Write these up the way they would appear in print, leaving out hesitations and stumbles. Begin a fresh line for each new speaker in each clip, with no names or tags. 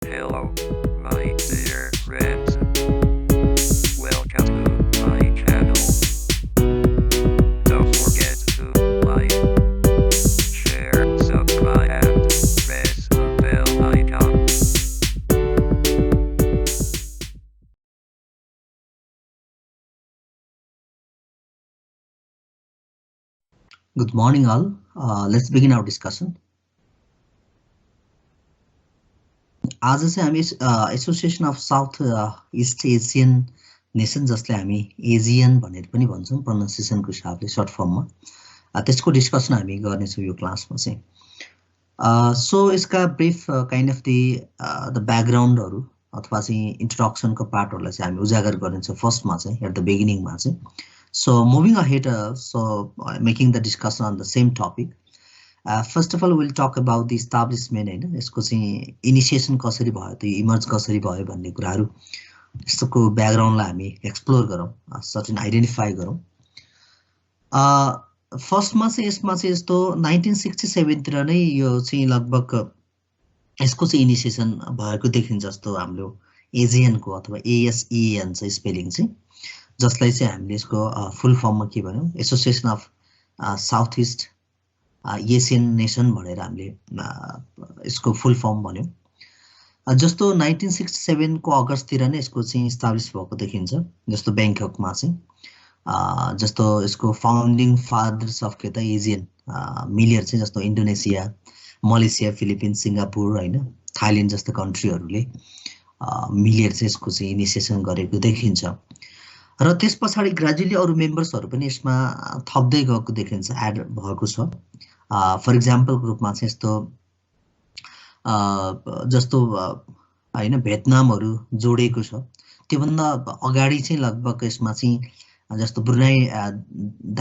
Hello, my dear friends. Welcome to my channel. Don't forget to like, share, subscribe, and press the bell icon.
Good morning, all. Let's begin our discussion. आज चाहिँ हामी association of south east Asian nation जसलाई हामी Asian भनेर पनि भन्छौँ प्रोनाउन्सिएसनको हिसाबले short फर्ममा त्यसको डिस्कसन हामी गर्नेछौँ यो क्लासमा चाहिँ सो यसका ब्रिफ काइन्ड अफ द ब्याकग्राउन्डहरू अथवा चाहिँ इन्ट्रोडक्सनको पार्टहरूलाई चाहिँ हामी उजागर गर्नेछौँ फर्स्टमा चाहिँ एट द बिगिनिङमा चाहिँ so moving ahead so making the discussion on the same topic first of all will talk about the establishment होइन यसको चाहिँ इनिसिएसन कसरी भयो त्यो इमर्ज कसरी भयो भन्ने कुराहरू यस्तोको ब्याकग्राउन्डलाई हामी एक्सप्लोर गरौँ सर्टेन आइडेन्टिफाई गरौँ फर्स्टमा चाहिँ यसमा चाहिँ यस्तो 1967तिर नै यो चाहिँ लगभग यसको चाहिँ इनिसिएसन भएको देखिन्छ जस्तो हाम्रो एजियनको अथवा एएसइएन चाहिँ स्पेलिङ चाहिँ जसलाई चाहिँ हामीले यसको फुल फर्ममा के भन्यौँ association of south east Asian nation भनेर हामीले यसको फुल फर्म भन्यौँ जस्तो 1967 को अगस्ततिर नै यसको चाहिँ इस्टाब्लिस भएको देखिन्छ जस्तो ब्याङ्ककमा चाहिँ जस्तो यसको फाउन्डिङ फादर्स अफ के त एजियन मिलियर चाहिँ जस्तो इन्डोनेसिया मलेसिया फिलिपिन्स सिङ्गापुर होइन थाइल्यान्ड जस्तो कन्ट्रीहरूले मिलियर चाहिँ यसको चाहिँ इनिसिएसन गरेको देखिन्छ र त्यस पछाडि ग्रेजुअली अरू मेम्बर्सहरू पनि यसमा थप्दै गएको देखिन्छ एड भएको छ फर इक्जाम्पलको रूपमा चाहिँ यस्तो जस्तो होइन भियतनामहरू जोडेको छ त्योभन्दा अगाडि चाहिँ लगभग यसमा चाहिँ जस्तो ब्रुनाई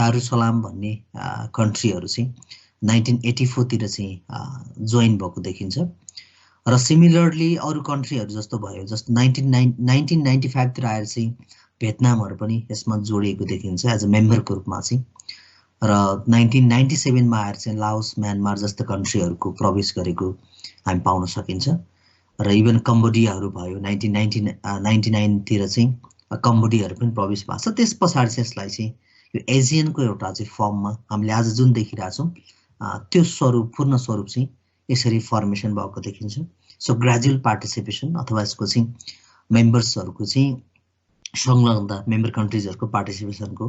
दारुसलाम भन्ने कन्ट्रीहरू चाहिँ 1984तिर चाहिँ जोइन भएको देखिन्छ र सिमिलरली अरू कन्ट्रीहरू जस्तो भयो जस्तो 1995तिर आएर चाहिँ भियतनामहरू पनि यसमा जोडिएको देखिन्छ एज अ मेम्बरको रूपमा चाहिँ र 1997मा आएर चाहिँ लाओस म्यानमार जस्तो कन्ट्रीहरूको प्रवेश गरेको हामी पाउन सकिन्छ र इभन कम्बोडियाहरू भयो 1999तिर चाहिँ कम्बोडियाहरू पनि प्रवेश भएको छ त्यस पछाडि चाहिँ यसलाई चाहिँ यो एजियनको एउटा चाहिँ फर्ममा हामीले आज जुन देखिरहेछौँ त्यो स्वरूप पूर्ण स्वरूप चाहिँ यसरी फर्मेसन भएको देखिन्छ सो ग्रेजुअल पार्टिसिपेसन अथवा यसको चाहिँ मेम्बर्सहरूको चाहिँ संलग्नता मेम्बर कन्ट्रिजहरूको पार्टिसिपेसनको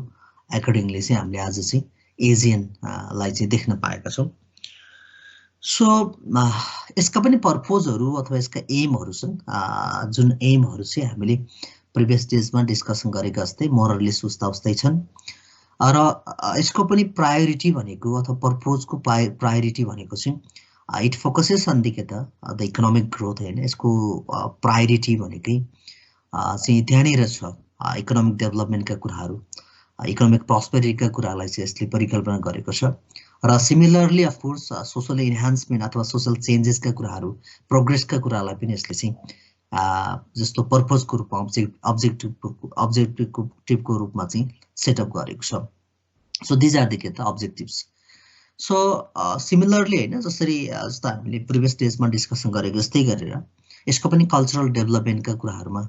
एकोर्डिङली चाहिँ हामीले आज चाहिँ एजियनलाई चाहिँ देख्न पाएका छौँ सो यसका पनि पर्पोजहरू अथवा यसका एमहरू छन् जुन एमहरू चाहिँ हामीले प्रिभियस डेजमा डिस्कसन गरेका जस्तै मोरलेस उस्ता उस्तै छन् र यसको पनि प्रायोरिटी भनेको अथवा पर्पोजको प्रायोरिटी भनेको चाहिँ इट फोकसेस अन द के त द इकोनोमिक ग्रोथ होइन यसको प्रायोरिटी भनेकै चाहिँ त्यहाँनिर छ इकोनोमिक डेभलपमेन्टका कुराहरू इकोनोमिक प्रस्पेरिटीका कुरालाई चाहिँ यसले परिकल्पना गरेको छ र सिमिलरली अफकोर्स सोसल इन्हान्समेन्ट अथवा सोसल चेन्जेसका कुराहरू प्रोग्रेसका कुरालाई पनि यसले चाहिँ जस्तो पर्पजको रूपमा अब्जेक्टिभको रूपमा चाहिँ सेटअप गरेको छ सो दिज आर द के त अब्जेक्टिभ्स सो सिमिलरली होइन जसरी जस्तो हामीले प्रिभियस डेजमा डिस्कसन गरेको जस्तै गरेर यसको पनि कल्चरल डेभलपमेन्टका कुराहरूमा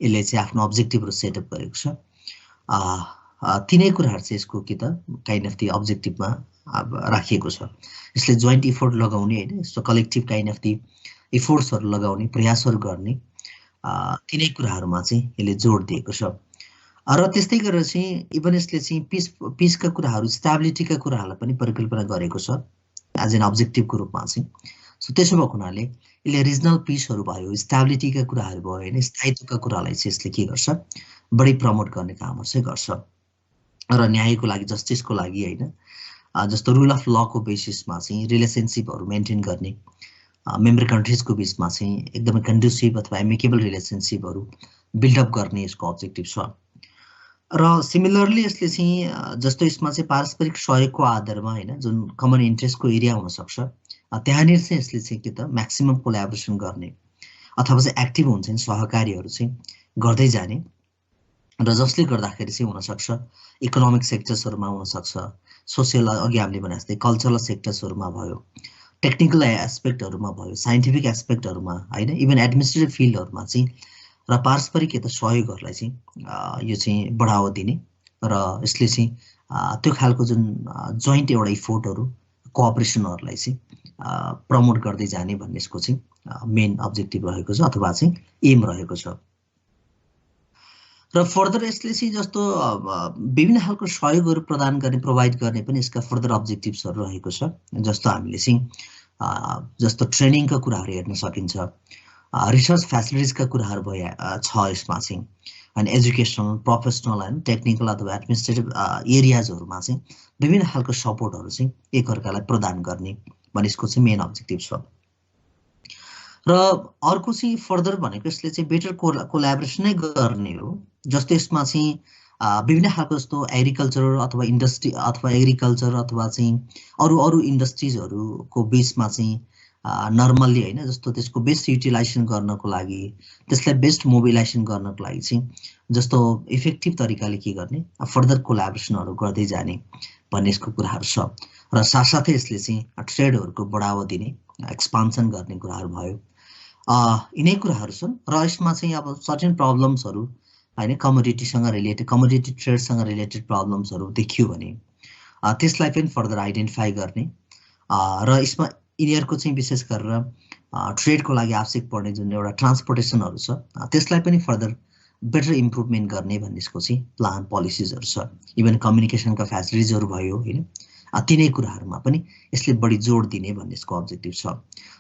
यसले चाहिँ आफ्नो अब्जेक्टिभहरू सेटअप गरेको छ तिनै कुराहरू चाहिँ यसको कि त काइन्ड अफ दि अब्जेक्टिभमा राखिएको छ यसले जोइन्ट इफोर्ट लगाउने होइन यस्तो कलेक्टिभ काइन्ड अफ दि इफोर्ट्सहरू लगाउने प्रयासहरू गर्ने तिनै कुराहरूमा चाहिँ यसले जोड दिएको छ र त्यस्तै गरेर चाहिँ इभन यसले चाहिँ पिसका कुराहरू स्टेबिलिटीका कुराहरूलाई पनि परिकल्पना गरेको छ एज एन अब्जेक्टिभको रूपमा चाहिँ सो त्यसो भएको हुनाले यसले रिजनल पिसहरू भयो स्टेबिलिटीका कुराहरू भयो होइन स्थायित्वका कुरालाई चाहिँ यसले के गर्छ बढी प्रमोट गर्ने कामहरू चाहिँ गर्छ र न्यायको लागि जस्टिसको लागि होइन जस्तो रुल अफ लको बेसिसमा चाहिँ रिलेसनसिपहरू मेन्टेन गर्ने मेम्बर कन्ट्रिजको बिचमा चाहिँ एकदमै कन्ड्युसिभ अथवा एमिकेबल रिलेसनसिपहरू बिल्डअप गर्ने यसको अब्जेक्टिभ छ र सिमिलरली यसले चाहिँ जस्तो यसमा चाहिँ पारस्परिक सहयोगको आधारमा होइन जुन कमन इन्ट्रेस्टको एरिया हुनसक्छ त्यहाँनिर चाहिँ यसले चाहिँ के त म्याक्सिमम कोलाबोरेसन गर्ने अथवा चाहिँ एक्टिभ हुन्छ नि सहकारीहरू चाहिँ गर्दै जाने र जसले गर्दाखेरि चाहिँ हुनसक्छ इकोनोमिक सेक्टर्सहरूमा हुनसक्छ सोसियल अघि हामीले भने जस्तै कल्चरल सेक्टर्सहरूमा भयो टेक्निकल एस्पेक्टहरुमा भयो, साइन्टिफिक एस्पेक्टहरुमा हैन, इभन एडमिनिस्ट्रेटिभ फिल्डहरुमा चाहिँ र पारस्परिक यता सहयोगहरुलाई चाहिँ यो चाहिँ बढावा दिने र यसले चाहिँ त्यो खालको जुन जोइन्ट एउटा इफोर्टहरु कोअपरेसनहरुलाई चाहिँ प्रमोट गर्दै जाने भन्ने यसको चाहिँ मेन अब्जेक्टिभ रहेको छ अथवा चाहिँ एम रहेको छ। र फर्दर यसले चाहिँ जस्तो विभिन्न खालको सहयोगहरु प्रदान गर्ने प्रोवाइड गर्ने पनि यसका फर्दर अब्जेक्टिभ्सहरु रहेको छ। जस्तो हामीले चाहिँ जस्तो ट्रेनिङका कुराहरु हेर्न सकिन्छ, रिसर्च फ्यासिलिटिजका कुराहरु भए छ यसमा चाहिँ, अनि एजुकेसनल, प्रोफेसनल हैन, टेक्निकल अथवा एडमिनिस्ट्रेटिभ एरियाजहरुमा चाहिँ विभिन्न खालको सपोर्टहरु चाहिँ एकअर्कालाई प्रदान गर्ने भन्ने यसको चाहिँ मेन अब्जेक्टिभ छ। र अर्को चाहिँ फर्दर भनेको यसले चाहिँ बेटर कोलाबोरेसन नै गर्ने हो। जस्तो यसमा चाहिँ विभिन्न खालको जस्तो एग्रिकल्चर अथवा इन्डस्ट्री अथवा एग्रिकल्चर अथवा चाहिँ अरु इन्डस्ट्रिजहरुको बीचमा चाहिँ नर्मल्ली हैन, जस्तो त्यसको बेस्ट युटिलाइजेसन गर्नको लागि, त्यसलाई बेस्ट मोबिलाइजेसन गर्नको लागि चाहिँ जस्तो इफेक्टिभ तरिकाले के गर्ने, फर्दर कोलाबोरेसनहरु गर्दै जाने भन्ने यसको कुराहरु छ। र साथसाथै यसले चाहिँ ट्रेडहरुको बढावा दिने, एक्सपान्सन गर्ने कुराहरु भयो, यिनै कुराहरु छन्। र यसमा चाहिँ अब सर्टेन प्रब्लम्सहरु हैन, कमोडिटीसँग रिलेटेड, कमोडिटी ट्रेडसँग रिलेटेड प्रब्लम्सहरु देखियो भने त्यसलाई पनि फर्दर आइडेन्टिफाई गर्ने र यसमा यिनीहरुको चाहिँ विशेष गरेर ट्रेडको लागि आवश्यक पर्ने जुन एउटा ट्रान्सपोर्टेसनहरु छ त्यसलाई पनि फर्दर बेटर इम्प्रुभमेन्ट गर्ने भन्ने यसको चाहिँ प्लान पोलिसिजहरु छ। इभन कम्युनिकेसनका फ्यासिलिटिजहरु भयो हैन, तिनै कुराहरुमा पनि यसले बढी जोड दिने भन्ने यसको अब्जेक्टिभ छ।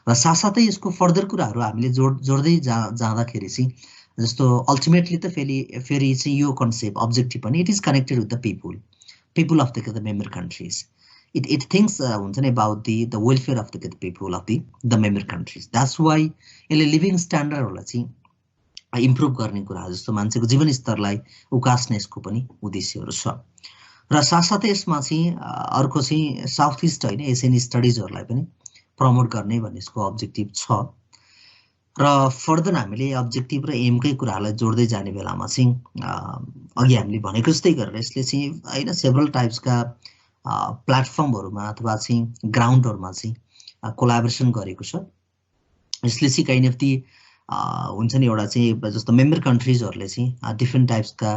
र साथसाथै यसको फर्दर कुराहरु हामीले जोड्दै जाँदाखेरि चाहिँ जस्तो अल्टिमेटली त फेरि चाहिँ यो कन्सेप्ट अब्जेक्टिभ पनि it is connected with the people of the member countries. It thinks हुन्छ नि about the welfare of the people of the member countries. That's why यसले लिभिङ स्ट्यान्डर्डहरुलाई चाहिँ इम्प्रुभ गर्ने कुरा जस्तो मान्छेको जीवन स्तरलाई उकास्ने यसको पनि उद्देश्यहरु छ। र साथसाथै यसमा चाहिँ अर्को चाहिँ साउथ इस्ट हैन, एसियन स्टडीजहरुलाई पनि प्रमोट गर्ने भन्ने यसको अब्जेक्टिभ छ। र फर्दर हामीले अब्जेक्टिभ र एमकै कुराहरुलाई जोड्दै जाने बेलामा चाहिँ अघि हामीले भनेको जस्तै गरेर यसले चाहिँ हैन सेभरल टाइप्सका प्लेटफर्महरुमा अथवा चाहिँ ग्राउन्डहरुमा चाहिँ कोलाबोरेसन गरेको छ। यसले चाहिँ काइन्ड अफ दी हुन्छ नि एउटा चाहिँ जस्तो मेम्बर कन्ट्रीजहरुले चाहिँ डिफरेन्ट टाइप्सका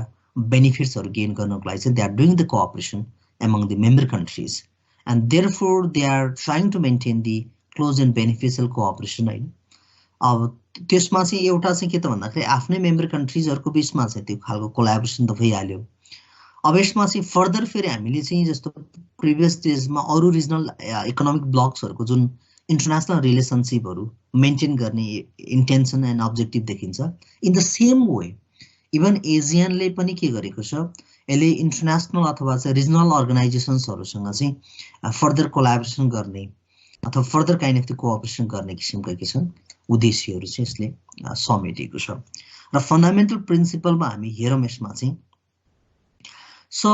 बेनिफिट्सहरु गेन गर्नको लागि चाहिँ they are doing the cooperation among the member countries and therefore they are trying to maintain the close and beneficial cooperation हैन। अब त्यसमा चाहिँ एउटा चाहिँ के त भन्दाखेरि आफ्नै मेम्बर कन्ट्रीजहरुको बीचमा चाहिँ त्यो खालको कोलाबोरेसन त भइहाल्यो। अब यसमा चाहिँ फर्दर फेरि हामीले चाहिँ जस्तो प्रिभियस डेजमा अरु रिजनल इकोनोमिक ब्लक्सहरुको जुन इन्टरनेशनल रिलेसनशिपहरु मेन्टेन गर्ने इन्टेन्सन एन्ड अब्जेक्टिभ देखिन्छ। In the same way even एजियनले पनि के गरेको छ, यसले इन्टरनेशनल अथवा चाहिँ रिजनल अर्गनाइजेसन्सहरुसँग चाहिँ फर्दर कोलाबोरेसन गर्ने अथवा further kind of the cooperation गर्ने किसिमका के छन् उद्देश्यहरु चाहिँ यसले समेटेको छ। र फन्डामेन्टल प्रिन्सिपलमा हामी हेरौँ यसमा चाहिँ सो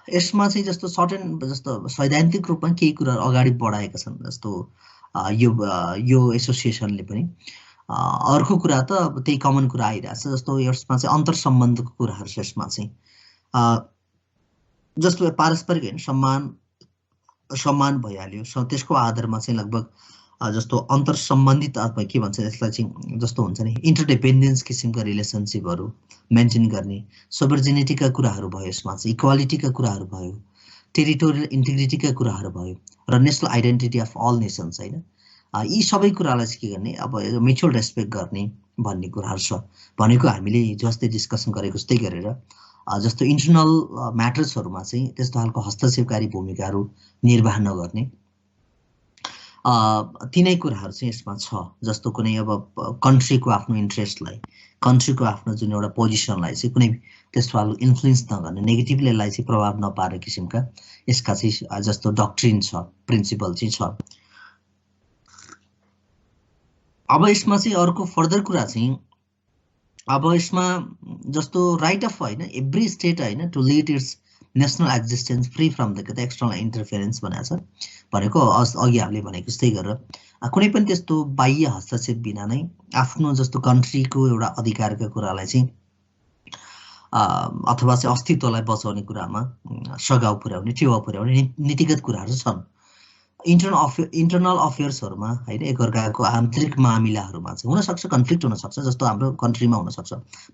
यसमा चाहिँ जस्तो सर्टेन जस्तो सैद्धान्तिक रूपमा केही कुराहरु अगाडि बढाएका छन्। जस्तो यो एसोसिएसनले पनि अर्को कुरा त अब त्यही कमन कुरा आइरहेछ। जस्तो यसमा चाहिँ अन्तर सम्बन्धको कुराहरु छ। यसमा चाहिँ जस्तो पारस्परिक हैन सम्मान भइहाल्यो, त्यसको आधारमा चाहिँ लगभग जस्तो अन्तर सम्बन्धित अथवा के भन्छ यसलाई चाहिँ जस्तो हुन्छ नि इन्टरडिपेन्डेन्स किसिमका रिलेसनशिपहरु मेन्टेन गर्ने, सोभर्जिनिटीका कुराहरु भयो, यसमा चाहिँ इक्वालिटीका कुराहरु भयो, टेरिटोरियल इन्टिग्रिटीका कुराहरु भयो र national identity of all nations हैन, यी सबै कुरालाई चाहिँ के गर्ने अब म्युचुअल रेस्पेक्ट गर्ने भन्ने कुराहरु छ। भनेको हामीले जस्तै डिस्कसन गरेको जस्तै गरेर जस्तो इन्टरनल म्याटर्सहरुमा चाहिँ त्यस्तो खालको हस्तक्षेपकारी भूमिकाहरु निर्वाह नगर्ने तिनै कुराहरु चाहिँ यसमा छ। जस्तो कुनै अब कन्ट्रीको आफ्नो इन्ट्रेस्टलाई, कन्ट्रीको आफ्नो जुन एउटा पोजिसनलाई चाहिँ कुनै त्यस्तो खालको इन्फ्लुएन्स नगर्ने, नेगेटिभली यसलाई चाहिँ प्रभाव नपार्ने किसिमका यसका चाहिँ जस्तो डक्ट्रिन छ, प्रिन्सिपल चाहिँ छ। अब यसमा चाहिँ अर्को फर्दर कुरा चाहिँ अब यसमा जस्तो राइट अफ हैन एभ्री स्टेट हैन to lead its national existence free from the external interference भनेको छ। भनेको अघि हामीले भनेको जस्तै गरेर कुनै पनि त्यस्तो बाह्य हस्तक्षेप बिना नै आफ्नो जस्तो कन्ट्रीको एउटा अधिकारका कुरालाई चाहिँ अथवा चाहिँ अस्तित्वलाई बचाउने कुरामा सघाउ पुर्याउने, टेवा पुर्याउने नीतिगत कुराहरु छन्। इन्टरनल अफेयर्सहरुमा हैन एकअर्काको आन्तरिक मामिलाहरुमा चाहिँ हुन सक्छ कन्फ्लिक्ट हुन सक्छ जस्तो हाम्रो कन्ट्रीमा हुन सक्छ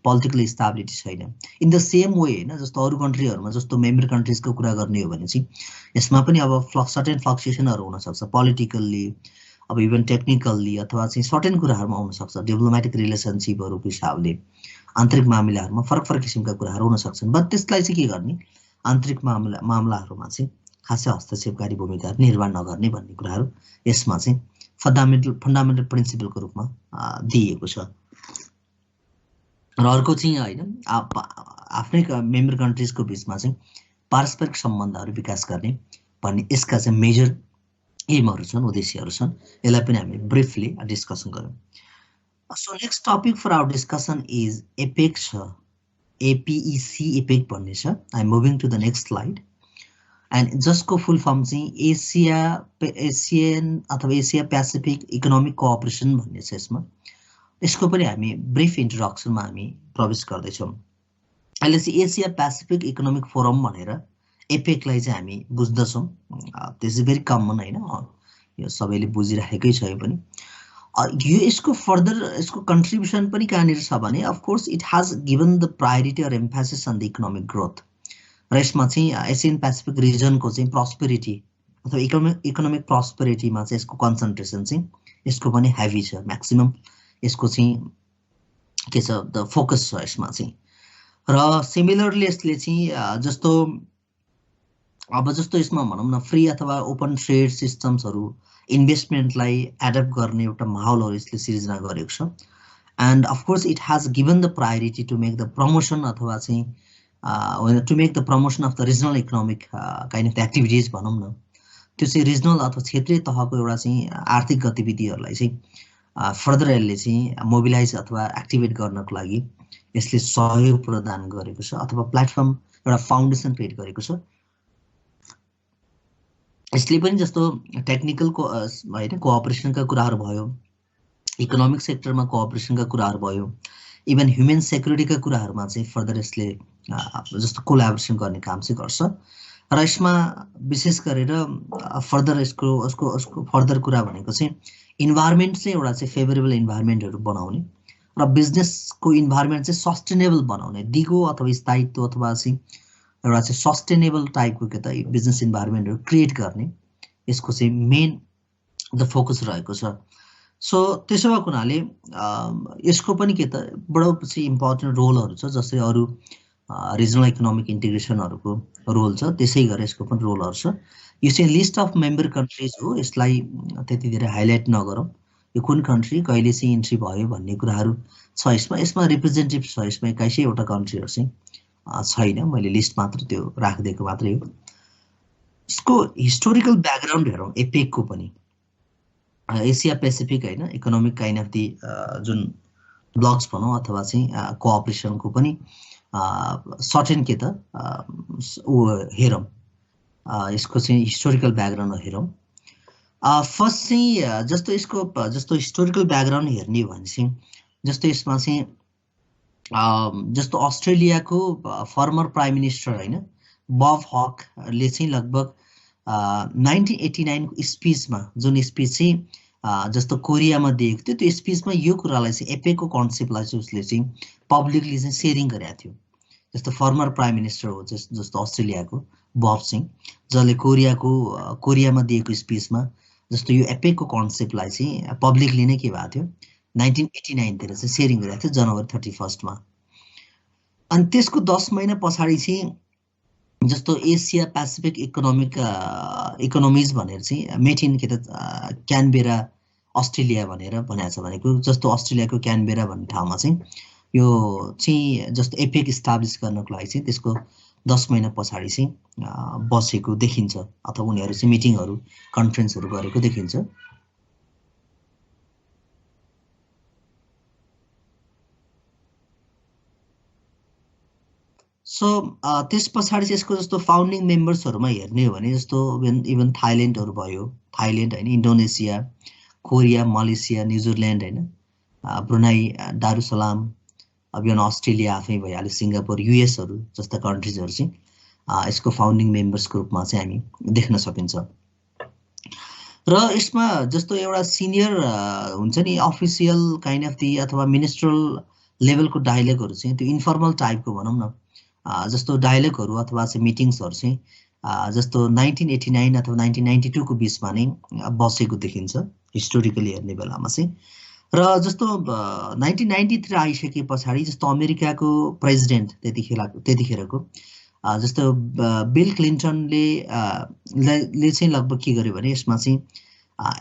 पोलिटिकल स्टेबिलिटी छैन इन द सेम वे हैन जस्तो अरु कन्ट्रीहरुमा जस्तो मेम्बर कन्ट्रीजको कुरा गर्ने हो भने चाहिँ यसमा पनि अब सर्टेन फ्लक्चुएसनहरु हुन सक्छ पोलिटिकल्ली अब इभन टेक्निकल्ली अथवा चाहिँ सर्टेन कुराहरुमा हुन सक्छ डिप्लोमेटिक रिलेसनशिपहरुको हिसाबले आन्तरिक मामिलाहरुमा फरक किसिमका कुराहरु हुन सक्छन् बट त्यसलाई चाहिँ के गर्ने आन्तरिक मामलाहरुमा चाहिँ खासै हस्तक्षेपकारी भूमिका निर्वाह नगर्ने भन्ने कुराहरु यसमा चाहिँ फन्डामेन्टल प्रिन्सिपलको रूपमा दिइएको छ र अर्को चाहिँ हैन आफ्नै मेम्बर कन्ट्रीजको बीचमा चाहिँ पारस्परिक सम्बन्धहरु विकास गर्ने भन्ने यसका चाहिँ मेजर एमहरु छन् उद्देश्यहरु छन् यसलाई पनि हामी ब्रिफली डिस्कसन गरौँ So next topic for our discussion is APEC, APEC, APEC भन्ने छ I'm moving to the next slide and जसको full form चाहिँ ASEAN अथवा एसिया पेसिफिक इकोनोमिक कोअपरेसन भन्ने छ यसमा यसको पनि हामी ब्रिफ इन्ट्रोडक्सनमा हामी प्रवेश गर्दै छौं अहिले चाहिँ एसिया पेसिफिक इकोनोमिक फोरम भनेर एपेक लाई चाहिँ हामी बुझ्दछौं दिस इज भेरी कमन हैन यो सबैले बुझिराखेकै छ यो पनि यो यसको फर्दर यसको कन्ट्रिब्युसन पनि कहाँनिर छ भने of course it has given the priority or emphasis on the economic growth र यसमा चाहिँ एसियन पेसिफिक रिजनको चाहिँ प्रस्पेरिटी अथवा इकोनोमिक प्रस्पेरिटीमा चाहिँ यसको कन्सन्ट्रेसन चाहिँ यसको पनि हेभी छ म्याक्सिमम यसको चाहिँ के छ द फोकस छ यसमा चाहिँ र सिमिलरली यसले चाहिँ जस्तो यसमा भनौं न फ्री अथवा ओपन ट्रेड सिस्टम्सहरु इन्भेस्टमेन्टलाई एडप्ट गर्ने एउटा माहौलहरु यसले सिर्जना गरेको छ and of course it has given the priority to make the promotion अथवा चाहिँ to make the promotion of the regional economic kind of activities भनौं न त्यो चाहिँ रिजनल अथवा क्षेत्रीय तहको एउटा चाहिँ आर्थिक गतिविधिहरुलाई चाहिँ फर्दर यसले चाहिँ मोबिलाइज अथवा एक्टिभेट गर्नको लागि यसले सहयोग प्रदान गरेको छ अथवा प्लेटफर्म एउटा फाउन्डेसन क्रिएट गरेको छ यसले पनि जस्तो टेक्निकल को हैन कोअपरेसनका कुराहरु भयो इकोनोमिक सेक्टरमा कोअपरेसनका कुराहरु भयो इभन ह्युमन सेक्युरिटीका कुराहरुमा चाहिँ फर्दर यसले जस्तो कोल्याबोरेसन गर्ने काम चाहिँ गर्छ र यसमा विशेष गरेर फर्दर यसको फर्दर कुरा भनेको चाहिँ इन्भाइरोमेन्ट चाहिँ एउटा चाहिँ फेभरेबल इन्भाइरोमेन्टहरु बनाउने र बिजनेसको इन्भाइरोमेन्ट चाहिँ सस्टेनेबल बनाउने दिगो अथवा स्थायित्व अथवा चाहिँ एउटा चाहिँ सस्टेनेबल टाइपको के त बिजनेस इन्भाइरोमेन्टहरु क्रिएट गर्ने यसको चाहिँ मेन द फोकस रहेको छ सो त्यसो भएको हुनाले यसको पनि के त बडो चाहिँ इम्पोर्टेन्ट रोलहरु छ जस्तै अरु रिजनल इकोनोमिक इन्टिग्रेसनहरुको रोल छ त्यसै गरे यसको पनि रोलहरु छ यो चाहिँ लिस्ट अफ मेम्बर कन्ट्रीज हो यसलाई त्यति धेरै हाइलाइट नगरौं यो कुन कन्ट्री कहिले चाहिँ इन्ट्री भयो भन्ने कुराहरु छ यसमा रिप्रेजेन्टेटिभ छ यसमा 21 वटा कन्ट्रीहरु चाहिँ छैन मैले लिस्ट मात्र त्यो राखिदिएको मात्रै हो यसको हिस्टोरिकल ब्याकग्राउन्ड हेरौं एपेक को पनि एसिया पेसिफिक हैन इकोनोमिक काइन्ड अफ दी जुन ब्लक्स भनौं अथवा चाहिँ कोअपरेसनको पनि सर्टेन के त हेरौं यसको चाहिँ हिस्टोरिकल ब्याकग्राउन्ड हेरौं फर्स्ट चाहिँ जस्तो हिस्टोरिकल ब्याकग्राउन्ड हेर्ने हो भने चाहिँ जस्तो यसमा चाहिँ जस्तो अस्ट्रेलियाको फर्मर प्राइम मिनिस्टर हैन बब हकले चाहिँ लगभग 1989 को स्पीचमा जुन स्पीच चाहिँ जस्तो कोरियामा दिएको थियो त्यो स्पीचमा यो कुरालाई चाहिँ एपेकको कन्सेप्टलाई चाहिँ उसले चाहिँ पब्लिकली चाहिँ शेयरिङ गरेको थियो जस्तो फर्मर प्राइम मिनिस्टर हो जस्तो अस्ट्रेलियाको बब सिंह जसले कोरियामा दिएको स्पीचमा जस्तो यो एपेकको कन्सेप्टलाई चाहिँ पब्लिकली नै के भएको थियो 1989 तिर चाहिँ शेयरिङ गरेको थियो जनवरी 31 मा अनि त्यसको 10 महिना पछाडी चाहिँ जस्तो एसिया पेसिफिक इकोनोमिज भनेर चाहिँ मेट इन के त क्यानबेरा अस्ट्रेलिया भनेर भनेको छ भनेको जस्तो अस्ट्रेलियाको क्यानबेरा भन्ने ठाउँमा चाहिँ यो चाहिँ जस्तो एपेक इस्टाब्लिश गर्नको लागि चाहिँ त्यसको 10 महिना पछाडी चाहिँ बसेको देखिन्छ अथवा उनीहरु चाहिँ मिटिङहरु कन्फरेन्सहरु गरेको देखिन्छ सो त्यस पछाडी चाहिँ यसको जस्तो फाउन्डिङ मेम्बर्सहरुमा हेर्ने हो भने जस्तो इभन थाइल्यान्डहरु भयो थाइल्यान्ड हैन इन्डोनेसिया कोरिया मलेसिया न्यूजील्यान्ड हैन ब्रुनाई दारुसलाम अब यो अस्ट्रेलिया आफै भइहाल्यो सिंगापुर युएसहरु जस्ता कन्ट्रीजहरु चाहिँ यसको फाउन्डिङ मेम्बर्सको रूपमा चाहिँ हामी देख्न सकिन्छ र यसमा जस्तो एउटा सिनियर हुन्छ नि अफिसियल काइन्ड अफ दि अथवा मिनिस्ट्रल लेभलको डायलगहरू चाहिँ त्यो इन्फर्मल टाइपको भनौँ न जस्तो डायलगहरू अथवा चाहिँ मिटिङ्सहरू चाहिँ जस्तो 1989 अथवा 1992 को बिचमा नै बसेको देखिन्छ हिस्टोरिकली हेर्ने बेलामा चाहिँ। र जस्तो 1993 आइसके पछाडि जस्तो अमेरिकाको प्रेसिडेन्ट त्यतिखेरको जस्तो बिल क्लिन्टनले चाहिँ लगभग के गर्यो भने यसमा चाहिँ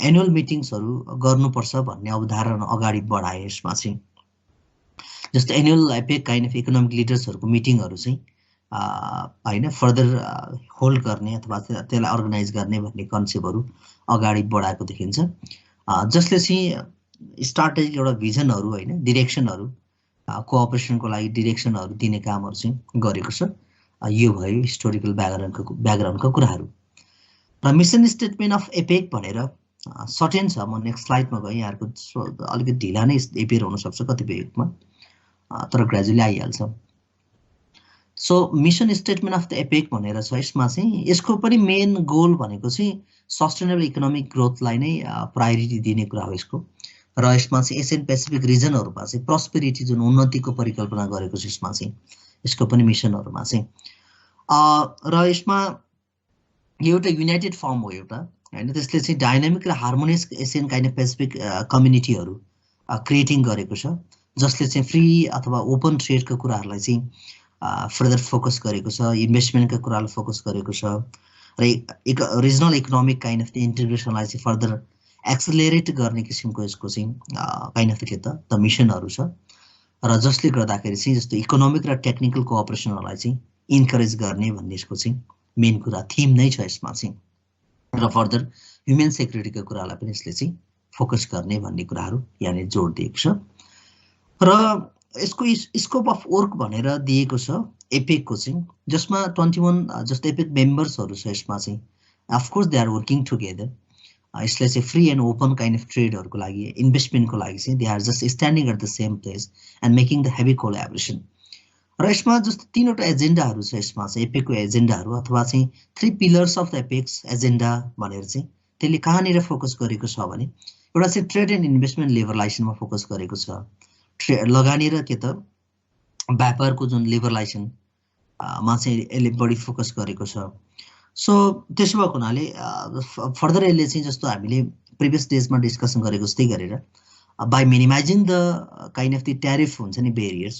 एनुअल मिटिङ्सहरू गर्नुपर्छ भन्ने अवधारणा अगाडि बढाए। यसमा चाहिँ जस्तो annual APEC kind of economic लिडर्सहरूको मिटिङहरू चाहिँ होइन फर्दर होल्ड गर्ने अथवा त्यसलाई अर्गनाइज गर्ने भन्ने कन्सेप्टहरू अगाडि बढाएको देखिन्छ, जसले चाहिँ स्ट्राटेजिक एउटा भिजनहरू होइन डिरेक्सनहरू कोअपरेसनको लागि डिरेक्सनहरू दिने कामहरू चाहिँ गरेको छ। यो भयो हिस्टोरिकल ब्याकग्राउन्डको कुराहरू। र मिसन स्टेटमेन्ट अफ एपेक भनेर सर्टेन छ। म नेक्स्ट स्लाइडमा गएँ, यहाँहरूको अलिकति ढिला नै एपियर हुनसक्छ कतिपयमा, तर ग्रेजुअली आइहाल्छ। So mission statement of the APEC भनेर छ। यसमा चाहिँ यसको पनि मेन गोल भनेको चाहिँ सस्टेनेबल इकोनोमिक ग्रोथलाई नै प्रायोरिटी दिने कुरा हो यसको। र यसमा चाहिँ एसियन पेसिफिक रिजनहरूमा चाहिँ प्रस्पेरिटी जुन उन्नतिको परिकल्पना गरेको छ यसमा चाहिँ यसको पनि मिसनहरूमा चाहिँ। र यसमा एउटा युनाइटेड फर्म हो एउटा होइन, त्यसले चाहिँ डाइनामिक र harmonious Asian kind of Pacific कम्युनिटीहरू क्रिएटिङ गरेको छ, जसले चाहिँ फ्री अथवा ओपन ट्रेडको कुराहरूलाई चाहिँ फर्दर फोकस गरेको छ, इन्भेस्टमेन्टका कुरालाई फोकस गरेको छ, र रिजनल इकोनोमिक काइन्ड अफ इन्टिग्रेसनलाई चाहिँ फर्दर एक्सेलरेट गर्ने किसिमको यसको चाहिँ काइन्ड अफ के त मिसनहरू छ। र जसले गर्दाखेरि चाहिँ जस्तो इकोनोमिक र टेक्निकल कोअपरेसनहरूलाई चाहिँ इन्करेज गर्ने भन्ने यसको चाहिँ मेन कुरा थिम नै छ यसमा चाहिँ। र फर्दर ह्युमन सेक्युरिटीको कुरालाई पनि यसले चाहिँ फोकस गर्ने भन्ने कुराहरू यहाँनिर जोड दिएको छ। र यसको स्कोप अफ वर्क भनेर दिएको छ एपेकको चाहिँ, जसमा 21 जस्तो एपेक मेम्बर्सहरू छ। यसमा चाहिँ of course they are working together. यसले चाहिँ free and open kind of ट्रेडहरूको लागि इन्भेस्टमेन्टको लागि चाहिँ they are just standing at the same place and making the heavy collaboration. र यसमा जस्तो 3वटा एजेन्डाहरू छ यसमा चाहिँ एपेकको एजेन्डाहरू अथवा चाहिँ 3 pillars of the apex agenda भनेर चाहिँ त्यसले कहाँनिर फोकस गरेको छ भने एउटा चाहिँ ट्रेड एन्ड इन्भेस्टमेन्ट लिबरलाइजेसनमा फोकस गरेको छ। लगानी र के त व्यापारको जुन लिबरलाइजेसन मा चाहिँ यसले बढी फोकस गरेको छ। सो त्यसो भएको हुनाले फर्दर यसले चाहिँ जस्तो हामीले प्रिभियस डेजमा डिस्कसन गरेको जस्तै गरेर by minimising the kind of the tariff हुन्छ नि बेरियर्स,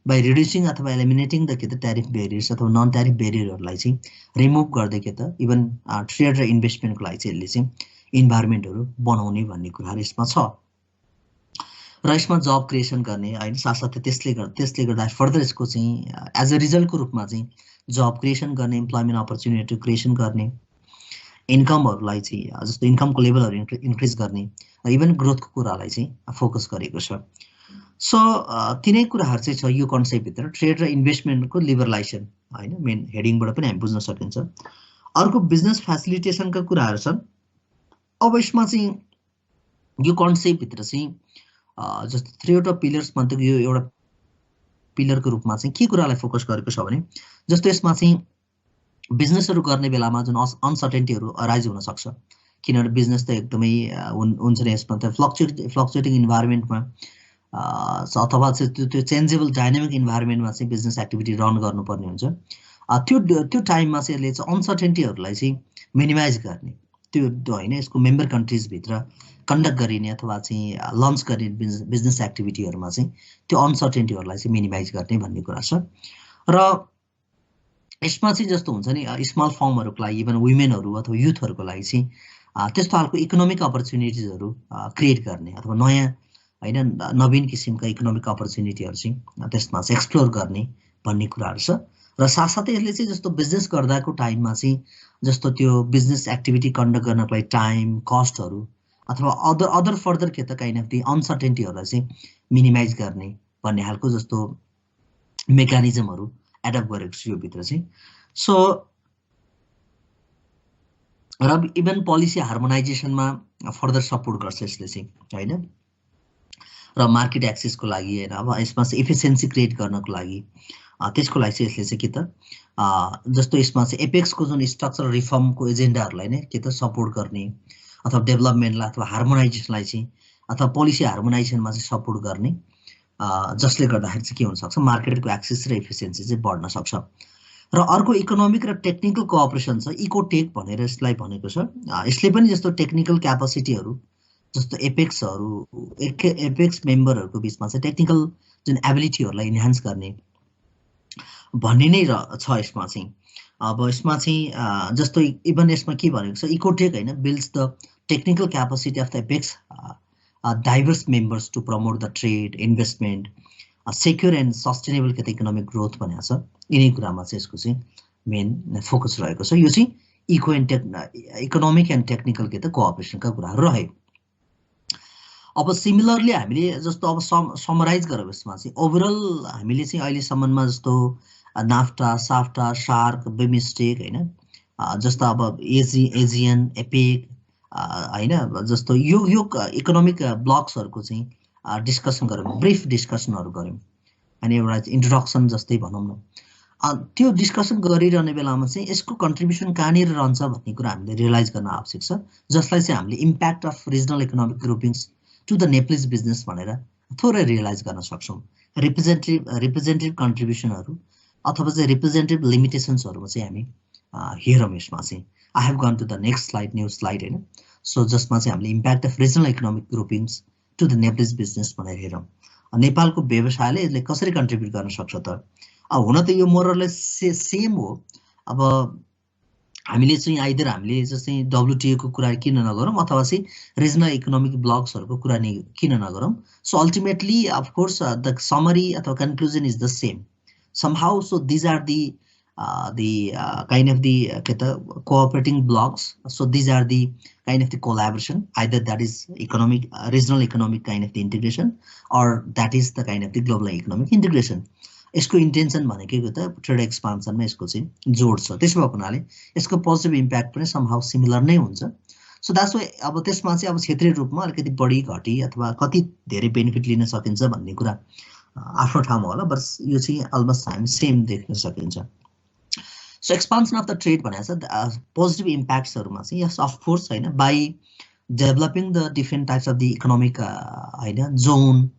बाई रिड्युसिङ अथवा एलिमिनेटिङ द के त ट्यारिफ बेरियर्स अथवा नन ट्यारिफ बेरियरहरूलाई चाहिँ रिमुभ गर्दै के त इभन ट्रेड र इन्भेस्टमेन्टको लागि चाहिँ यसले चाहिँ इन्भाइरोमेन्टहरू बनाउने भन्ने कुराहरू यसमा छ। र यसमा जब क्रिएसन गर्ने होइन, साथसाथै त्यसले गर्दा फर्दर यसको चाहिँ एज अ रिजल्टको रूपमा चाहिँ जब क्रिएसन गर्ने, इम्प्लोइमेन्ट अपर्च्युनिटी क्रिएसन गर्ने, इन्कमहरूलाई चाहिँ जस्तो इन्कमको लेभलहरू इन्क्रिज गर्ने र इभन ग्रोथको कुरालाई चाहिँ फोकस गरेको छ। सो तिनै कुराहरू चाहिँ छ यो कन्सेप्टभित्र, ट्रेड र इन्भेस्टमेन्टको लिबरलाइजेसन होइन, मेन हेडिङबाट पनि हामी बुझ्न सकिन्छ। अर्को बिजनेस फेसिलिटेसनका कुराहरू छन्। अब यसमा चाहिँ यो कन्सेप्टभित्र चाहिँ जस्तो 3वटा पिलर्स भन्दा यो एउटा पिलरको रूपमा चाहिँ के कुरालाई फोकस गरेको छ भने जस्तो यसमा चाहिँ बिजनेसहरू गर्ने बेलामा जुन अनसर्टेन्टीहरू अराइज हुन सक्छ, किनभने बिजनेस त एकदमै हुन्छ नि यसमा त फ्लक्चुएटिङ इन्भाइरोमेन्टमा अथवा चाहिँ त्यो चेन्जेबल डाइनामिक इन्भाइरोमेन्टमा चाहिँ बिजनेस एक्टिभिटी रन गर्नुपर्ने हुन्छ। त्यो टाइममा चाहिँ यसले चाहिँ अनसर्टेन्टीहरूलाई चाहिँ मिनिमाइज गर्ने, त्यो होइन यसको मेम्बर कन्ट्रिजभित्र कन्डक्ट गरिने अथवा चाहिँ लन्च गर्ने बिजनेस एक्टिभिटीहरूमा चाहिँ त्यो अनसर्टेन्टीहरूलाई चाहिँ मिनिमाइज गर्ने भन्ने कुरा छ। र यसमा चाहिँ जस्तो हुन्छ नि स्मल फर्महरूको लागि इभन वुमेनहरू अथवा युथहरूको लागि चाहिँ त्यस्तो खालको इकोनोमिक अपर्च्युनिटिजहरू क्रिएट गर्ने अथवा नयाँ होइन नवीन किसिमका इकोनोमिक अपर्च्युनिटीहरू चाहिँ त्यसमा चाहिँ एक्सप्लोर गर्ने भन्ने कुराहरू छ। र साथसाथै यसले चाहिँ जस्तो बिजनेस गर्दाको टाइममा चाहिँ जस्तो त्यो बिजनेस एक्टिभिटी कन्डक्ट गर्नको लागि टाइम, कस्टहरू अथवा अदर फर्दर के त काइन्ड अफ दि अनसर्टेन्टीहरूलाई चाहिँ मिनिमाइज गर्ने भन्ने खालको जस्तो मेकानिजमहरू एडप्ट गरेको छु यो भित्र चाहिँ। सो र इभन पोलिसी हार्मोनाइजेसनमा फर्दर सपोर्ट गर्छ यसले चाहिँ होइन, र मार्केट एक्सेसको लागि होइन, अब यसमा चाहिँ इफिसियन्सी क्रिएट गर्नको लागि त्यसको लागि चाहिँ यसले चाहिँ के त जस्तो यसमा चाहिँ एपेक्सको जुन स्ट्रक्चरल रिफर्मको एजेन्डाहरूलाई नै के त सपोर्ट गर्ने अथवा डेभलपमेन्टलाई अथवा हार्मोनाइजेसनलाई चाहिँ अथवा पोलिसी हार्मोनाइजेसनमा चाहिँ सपोर्ट गर्ने, जसले गर्दाखेरि चाहिँ के हुनसक्छ, मार्केटको एक्सेस र इफिसियन्सी चाहिँ बढ्न सक्छ। र अर्को इकोनोमिक र टेक्निकल कोअपरेसन छ, इकोटेक भनेर यसलाई भनेको छ। यसले पनि जस्तो टेक्निकल क्यापासिटीहरू जस्तो एपेक्स मेम्बरहरूको बिचमा चाहिँ टेक्निकल जुन एबिलिटीहरूलाई इन्हान्स गर्ने भन्ने नै छ यसमा चाहिँ। अब यसमा चाहिँ जस्तो इभन यसमा के भनेको छ, इकोटेक होइन, builds the technical capacity of the APEC diverse members to promote the trade, investment, secure and sustainable के त इकोनोमिक ग्रोथ भनेको छ। यिनै कुरामा चाहिँ यसको चाहिँ मेन फोकस रहेको छ। यो चाहिँ इकोनोमिक एन्ड टेक्निकल के त कोअपरेसनका कुराहरू रह्यो। अब सिमिलरली हामीले जस्तो अब समराइज गरौँ यसमा चाहिँ ओभरअल हामीले चाहिँ अहिलेसम्ममा जस्तो नाफ्टा, साफ्टा, सार्क, बिमस्टेक होइन, जस्तो अब एजियन, एपेक होइन, जस्तो यो इकोनोमिक ब्लक्सहरूको चाहिँ डिस्कसन गऱ्यौँ, ब्रिफ डिस्कसनहरू गऱ्यौँ अनि एउटा इन्ट्रोडक्सन जस्तै भनौँ न। त्यो डिस्कसन गरिरहने बेलामा चाहिँ यसको कन्ट्रिब्युसन कहाँनिर रहन्छ भन्ने कुरा हामीले रियलाइज गर्न आवश्यक छ, जसलाई चाहिँ हामीले impact of regional economic groupings to the Nepalese business भनेर थोरै रियलाइज गर्न सक्छौँ। रिप्रेजेन्टेटिभ कन्ट्रिब्युसनहरू अथवा चाहिँ रिप्रेजेन्टेटिभ लिमिटेसन्सहरूमा चाहिँ हामी हेरौँ यसमा चाहिँ। I have gone to the next slide, new slide होइन। सो जसमा चाहिँ हामीले impact of regional economic groupings to the Nepalese business भनेर हेरौँ। नेपालको व्यवसायले यसले कसरी कन्ट्रिब्युट गर्न सक्छ त? हुन त यो मोरले सेम हो। अब हामीले चाहिँ आइदर हामीले जस्तै WTO को कुरा किन नगरौँ अथवा चाहिँ रिजनल इकोनोमिक ब्लक्सहरूको कुरा किन नगरौँ। So ultimately of course the summary अथवा conclusion is the same somehow. So these are the kind of the cooperating blocks. So these are the kind of the collaboration, either that is economic regional economic kind of the integration, or that is the kind of the global economic integration. यसको intention भनेको त trade एक्सपान्सनमा यसको चाहिँ जोड छ। त्यसो भएको हुनाले यसको पोजिटिभ इम्प्याक्ट पनि समहाउ सिमिलर नै हुन्छ। सो द्याट्स वाइ अब त्यसमा चाहिँ अब क्षेत्रीय रूपमा अलिकति बढी घटी अथवा कति धेरै बेनिफिट लिन सकिन्छ भन्ने कुरा आफ्नो ठाउँमा होला, बस यो चाहिँ अलमोस्ट हामी सेम देख्न सकिन्छ। So expansion of the trade भनेको छ पोजिटिभ इम्प्याक्ट्सहरूमा चाहिँ यस अफकोर्स होइन, by developing the different types of the economic होइन zone,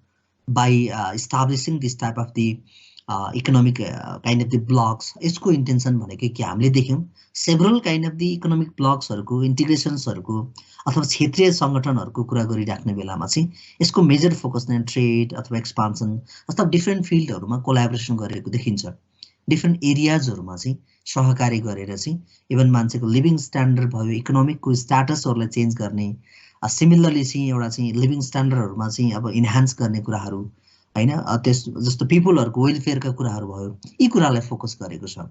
by establishing this type of the economic kind of the blocs. यसको इन्टेन्सन भनेको कि हामीले देख्यौँ several kind of the economic ब्लक्सहरूको इन्टिग्रेसन्सहरूको अथवा क्षेत्रीय सङ्गठनहरूको कुरा गरिराख्ने बेलामा चाहिँ यसको मेजर फोकस नै ट्रेड अथवा एक्सपान्सन अथवा डिफ्रेन्ट फिल्डहरूमा कोलाबोरेसन गरेको देखिन्छ। डिफ्रेन्ट एरियाजहरूमा चाहिँ सहकारी गरेर चाहिँ इभन मान्छेको लिभिङ स्ट्यान्डर्ड भयो, इकोनोमिकको स्ट्याटसहरूलाई चेन्ज गर्ने, सिमिलरली चाहिँ एउटा चाहिँ लिभिङ स्ट्यान्डर्डहरूमा चाहिँ अब इन्हान्स गर्ने कुराहरू होइन, त्यस जस्तो पिपुलहरूको वेलफेयरका कुराहरू भयो, यी कुरालाई फोकस गरेको छ।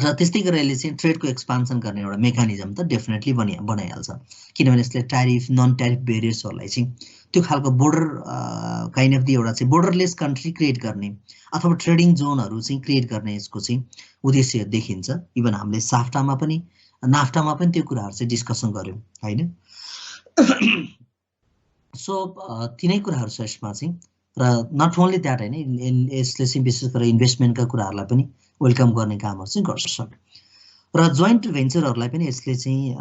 र त्यस्तै गरेर यसले चाहिँ ट्रेडको एक्सपान्सन गर्ने एउटा मेकानिजम त डेफिनेटली बनाइहाल्छ, किनभने यसले ट्यारिफ नन ट्यारिफ बेरियर्सहरूलाई चाहिँ त्यो खालको बोर्डर काइन्ड अफ दी एउटा चाहिँ बोर्डरलेस कन्ट्री क्रिएट गर्ने अथवा ट्रेडिङ जोनहरू चाहिँ क्रिएट गर्ने यसको चाहिँ उद्देश्य देखिन्छ। इभन हामीले नाफ्टामा पनि त्यो कुराहरू चाहिँ डिस्कसन गऱ्यौँ होइन। सो तिनै कुराहरू छ यसमा चाहिँ। र नट ओन्ली द्याट होइन, यसले चाहिँ विशेष गरेर इन्भेस्टमेन्टका कुराहरूलाई पनि वेलकम गर्ने कामहरू चाहिँ गर्छ। र जोइन्ट भेन्चरहरूलाई पनि यसले चाहिँ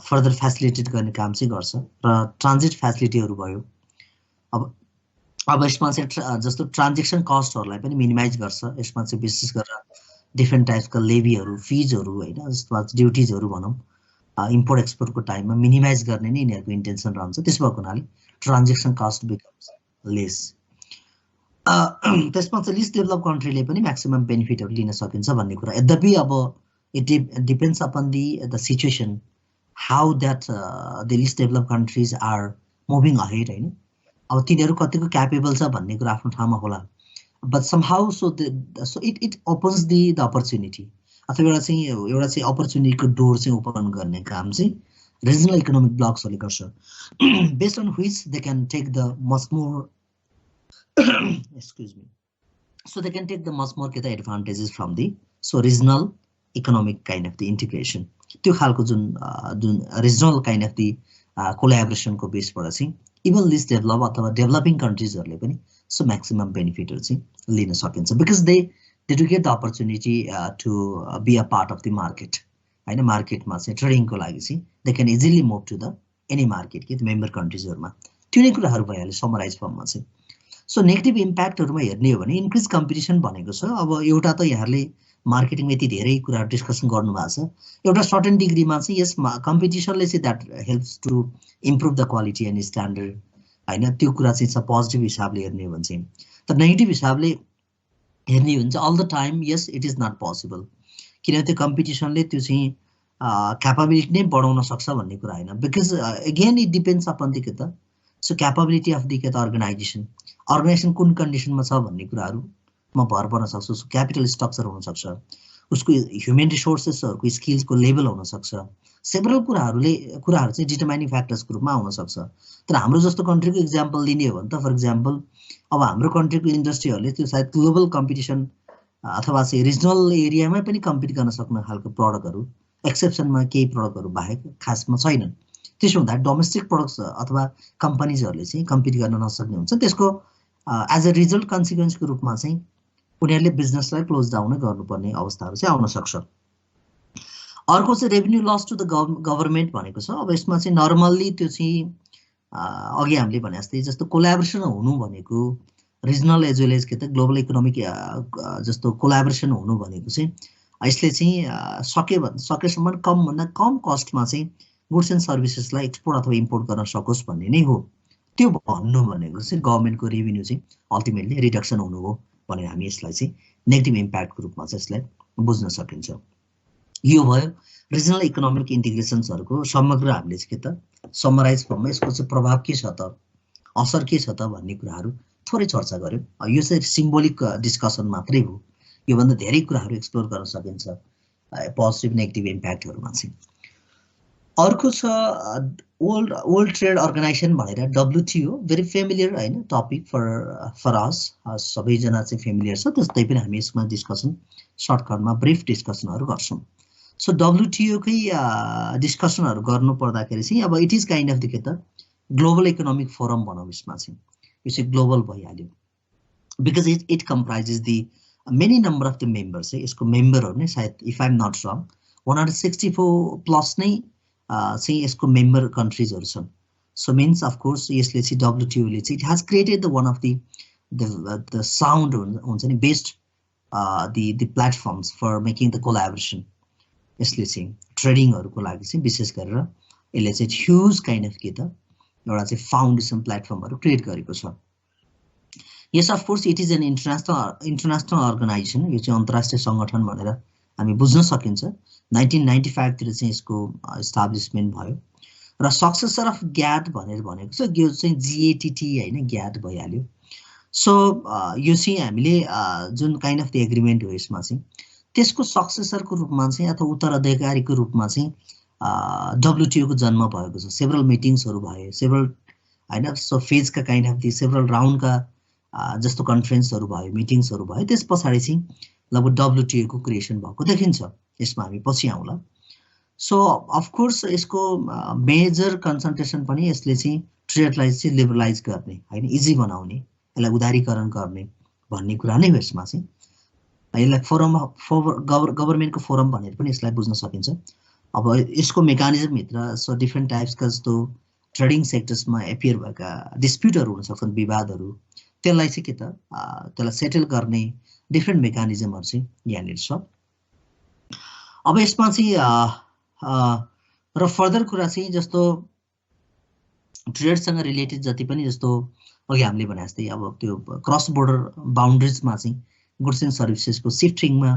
फर्दर फेसिलिटेट गर्ने काम चाहिँ गर्छ। र ट्रान्जिट फेसिलिटीहरू भयो, अब यसमा चाहिँ जस्तो ट्रान्जेक्सन कस्टहरूलाई पनि मिनिमाइज गर्छ। यसमा चाहिँ विशेष गरेर डिफ्रेन्ट टाइप्सका लेभीहरू, फिजहरू होइन, जस्तो ड्युटिजहरू भनौँ इम्पोर्ट एक्सपोर्टको टाइममा मिनिमाइज गर्ने नै यिनीहरूको इन्टेन्सन रहन्छ। त्यसो भएको हुनाले ट्रान्जेक्सन कस्ट बिकम्स लेस। त्यसमा चाहिँ लिस्ट डेभलप कन्ट्रीले पनि म्याक्सिमम बेनिफिटहरू लिन सकिन्छ भन्ने कुरा। यद्यपि अब it depends upon the situation how that the least develop countries are moving ahead होइन। अब तिनीहरू कतिको क्यापेबल छ भन्ने कुरा आफ्नो ठाउँमा होला, but somehow so it opens the opportunity अथवा एउटा चाहिँ अपर्च्युनिटीको डोर चाहिँ ओपन गर्ने काम चाहिँ रिजनल इकोनोमिक ब्लक्सहरूले गर्छ, based on which they can take the much more excuse me, so they can take the much more the advantages from the regional economic kind of the integration. त्यो खालको जुन regional kind of the collaboration को बेसबाट चाहिँ even least develop अथवा developing कन्ट्रिजहरूले पनि so maximum बेनिफिटहरू चाहिँ लिन सकिन्छ, because they do get the opportunity to be a part of the market हैन मार्केटमा चाहिँ ट्रेडिङको लागि चाहिँ they can easily move to the any market कि मेम्बर कन्ट्रिजहरुमा त्यो नै कुराहरु भइहाल्यो समराइज फर्ममा चाहिँ सो नेगेटिभ इम्प्याक्टहरुमा हेर्ने हो भने इन्क्रिज कम्पिटिसन भनेको छ अब एउटा त यहाँहरुले मार्केटिङमा यति धेरै कुरा डिस्कसन गर्नु भएको छ एउटा सर्टेन डिग्रीमा चाहिँ यस कम्पिटिसनले चाहिँ that helps to improve the quality and standard हैन त्यो कुरा चाहिँ छ पोजिटिभ हिसाबले हेर्ने हो भने चाहिँ तर नेगेटिभ हिसाबले हेर्ने हो भने चाहिँ all the time yes it is not possible किनभने त्यो कम्पिटिसनले त्यो चाहिँ क्यापेबिलिटी नै बढाउन सक्छ भन्ने कुरा हैन because again it depends upon the के त सो क्यापेबिलिटी अफ द के त अर्गनाइजेसन कुन कन्डिसनमा छ भन्ने कुराहरुमा भर पर्न सक्छ उसको क्यापिटल स्ट्रक्चर हुन सक्छ उसको ह्युमन रिसोर्सेसहरुको स्किल्सको लेभल हुन सक्छ सेभरल कुराहरु चाहिँ डिटरमाइनिङ फ्याक्टर्सको रूपमा आउन सक्छ तर हाम्रो जस्तो कन्ट्रीको एक्जाम्पल दिने हो भने त फर एक्जाम्पल अब हाम्रो कन्ट्रीको इन्डस्ट्रीहरुले त्यो सायद ग्लोबल कम्पिटिसन अथवा चाहिँ रिजनल एरियामै पनि कम्पिट गर्न सक्ने खालको प्रोडक्टहरु एक्सेप्सनमा केही प्रोडक्टहरु बाहेक खासमा छैनन् त्यसो हुँदा डोमेस्टिक प्रोडक्ट्स अथवा कम्पनीजहरुले चाहिँ कम्पिट गर्न नसक्ने हुन्छ त्यसको एज अ रिजल्ट कन्सिक्वेन्सको रूपमा चाहिँ उनीहरुले बिजनेसलाई क्लोज डाउन गर्नुपर्ने अवस्थाहरु चाहिँ आउन सक्छ अर्को चाहिँ revenue loss to the government भनेको छ अब यसमा चाहिँ नर्मल्ली त्यो चाहिँ अघि हामीले भने जस्तै जस्तो कोल्याबोरेसन हुनु भनेको रिजनल एज वेल एज के त ग्लोबल इकोनोमिक जस्तो कोल्याबोरेसन हुनु भनेको चाहिँ यसले चाहिँ सकेसम्म कम भन्दा कम कस्टमा चाहिँ गुड्स एन्ड सर्भिसेसलाई एक्सपोर्ट अथवा इम्पोर्ट गर्न सकोस् भन्ने नै हो त्यो भन्नु भनेको चाहिँ गभर्नमेन्टको रेभेन्यू चाहिँ अल्टिमेटली रिडक्सन हुनु हो भनेर हामी यसलाई चाहिँ नेगेटिभ इम्प्याक्टको रूपमा चाहिँ यसलाई बुझ्न सकिन्छ यो भयो रिजनल इकोनोमिक इन्टिग्रेसन्सहरुको समग्र हामीले चाहिँ के त समराइज फर्ममा यसको चाहिँ प्रभाव के छ त असर के छ त भन्ने कुराहरु थोरै चर्चा गर्यौं यो चाहिँ सिम्बोलिक डिस्कसन मात्रै हो यो भन्दा धेरै कुराहरु एक्सप्लोर गर्न सकिन्छ पोजिटिभ नेगेटिभ इम्प्याक्टहरुमा चाहिँ अर्को छ वर्ल्ड ट्रेड अर्गनाइजेसन भनेर डब्ल्युटीओ भेरी फेमिलियर हैन टपिक फर अस सबैजना चाहिँ फेमिलियर छ त्यस्तै पनि हामी यसमा डिस्कसन सर्टकटमा ब्रिफ डिस्कसनहरु गर्छौं सो डब्ल्युटीओ कै डिस्कसनहरु गर्नु पर्दाखेरि चाहिँ अब it is kind of the के त ग्लोबल इकोनोमिक फोरम भनौं यसमा चाहिँ यो चाहिँ ग्लोबल भइहाल्यो because it comprises the many number of the members यसको मेम्बरहरु नै सायद if I am not wrong 164 plus नै चाहिँ यसको मेम्बर कन्ट्रीजहरु छन् सो मिन्स अफ कोर्स यसले चाहिँ डब्ल्युटीओ ले चाहिँ it has created the one of the sound हुन्छ नि best the platforms for making the collaboration यसले चाहिँ ट्रेडिङहरुको लागि चाहिँ विशेष गरेर यसले चाहिँ ह्युज काइन्ड अफ के त एउटा चाहिँ फाउन्डेसन प्लेटफर्महरु क्रिएट गरेको छ yes of course it is an international organisation यो चाहिँ अन्तर्राष्ट्रिय संगठन भनेर हामी बुझ्न सकिन्छ 1995 तिर चाहिँ यसको एस्टाब्लिशमेन्ट भयो र सक्सेसर अफ ग्याट भनेर भनेको छ यो चाहिँ जीएटीटी हैन ग्याट भइहाल्यो सो यो चाहिँ हामीले जुन काइन्ड अफ द एग्रीमेन्ट हो यसमा चाहिँ त्यसको सक्सेसरको रूपमा चाहिँ अथवा उत्तराधिकारीको रूपमा चाहिँ डब्ल्युटीओ को जन्म भएको छ सेभरल मिटिङ्सहरु भए सेभरल हैन सो फेजका काइन्ड अफ द सेभरल राउन्डका जस्तो कन्फरेन्सहरु भयो मिटिङ्सहरु भयो त्यसपछि चाहिँ लगभग डब्ल्युटीओ को क्रिएसन भएको देखिन्छ यसमा हामी पछि आउँला सो अफ कोर्स यसको मेजर कन्सन्ट्रेसन पनि यसले चाहिँ ट्रेडलाई चाहिँ लिबरलाइज गर्ने हैन इजी बनाउने यसलाई उदारीकरण गर्ने भन्ने कुरा नै हो यसमा चाहिँ यसलाई फोरम गभर्नमेन्टको फोरम भनेर पनि यसलाई बुझ्न सकिन्छ अब यसको मेकानिजम भित्र सो डिफरेन्ट टाइप्सका जस्तो ट्रेडिङ सेक्टर्समा एपियर भएका डिस्प्युटहरु हुन सक्छन् विवादहरु त्यसलाई चाहिँ के त त्यसलाई सेटल गर्ने डिफरेन्ट मेकानिजमहरु चाहिँ यहाँनिर छ अब यसमा चाहिँ र फर्दर कुरा चाहिँ जस्तो ट्रेडसँग रिलेटेड जति पनि जस्तो अघि हामीले भने जस्तै अब त्यो क्रस बोर्डर बाउन्ड्रिजमा चाहिँ गुड्स एन्ड सर्भिसेसको शिफ्टिङमा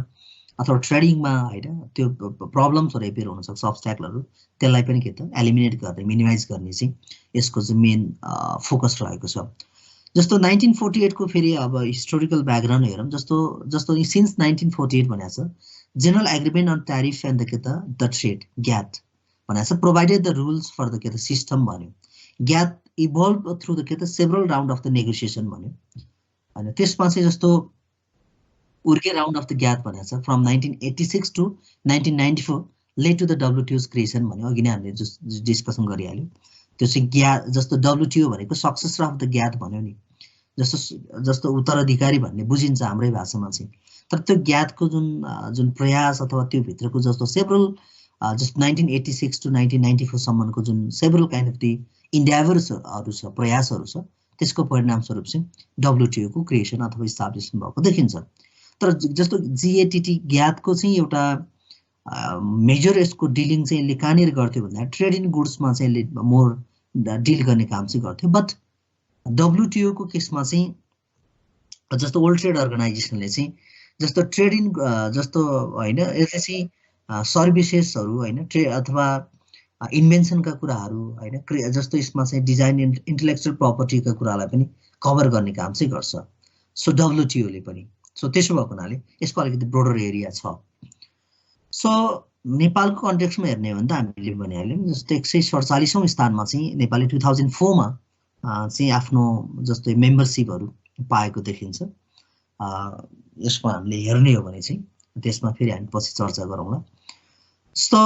अथवा ट्रेडिङमा हैन त्यो प्रब्लम्सहरु एपियर हुन सक्छ अब्स्ट्याकलहरु त्यसलाई पनि के त एलिमिनेट गर्ने मिनिमाइज गर्ने चाहिँ यसको चाहिँ मेन फोकस रहेको छ जस्तो 1948 को फेरि अब हिस्टोरिकल ब्याकग्राउन्ड हेरौं जस्तो सिन्स 1948 भनेको छ general agreement on tariff and the के द ट्रेड ग्याट भनेको छ provided the rules for the के त सिस्टम भन्यो ग्याट इभल्भ थ्रु द के त several round of the negotiation भन्यो हैन त्यसमा चाहिँ जस्तो उर्के राउन्ड अफ द ग्याट भनेको छ from 1986 to 1994 led to the डब्ल्युटीओस क्रिएसन भन्यो अघि नै हामीले डिस्कसन गरिहाल्यो त्यो चाहिँ ग्याट जस्तो डब्ल्युटीओ भनेको सक्सेसर अफ द ग्याट भन्यो नि जस्तो उत्तराधिकारी भन्ने बुझिन्छ हाम्रै भाषामा चाहिँ तर त्यो ग्याटको जुन प्रयास अथवा त्यो भित्रको जस्तो सेभरल जस्ट 1986 to 1994 सम्मको जुन सेभरल काइन्ड अफ दि इन्डेभर्सहरू छ, प्रयासहरू छ, त्यसको परिणामस्वरूप चाहिँ WTO को क्रिएसन अथवा इस्टाब्लिसमेन्ट भएको देखिन्छ। तर जस्तो GATT ग्यापको चाहिँ एउटा मेजर यसको डिलिङ चाहिँ यसले कहाँनिर गर्थ्यो भन्दा ट्रेड इन गुड्समा चाहिँ यसले मोर डिल गर्ने काम चाहिँ गर्थ्यो। बट WTO को केसमा चाहिँ जस्तो वर्ल्ड ट्रेड अर्गनाइजेसनले चाहिँ जस्तो ट्रेड इन जस्तो होइन यसले चाहिँ सर्भिसेसहरू होइन ट्रेड अथवा इन्भेन्सनका कुराहरू होइन जस्तो यसमा चाहिँ डिजाइन इन्टेलेक्चुअल प्रपर्टीका कुरालाई पनि कभर गर्ने काम चाहिँ गर्छ। सो WTO ले पनि सो त्यसो भएको हुनाले यसको अलिकति ब्रोडर एरिया छ। सो नेपालको कन्टेक्स्टमा हेर्ने हो भने त हामीले भनिहाल्यौँ जस्तो 147औं स्थानमा चाहिँ नेपालले 2004 मा चाहिँ आफ्नो जस्तै मेम्बरसिपहरू पाएको देखिन्छ। यसमा हामीले हेर्ने हो भने चाहिँ त्यसमा फेरि हामी पछि चर्चा गरौँला। सो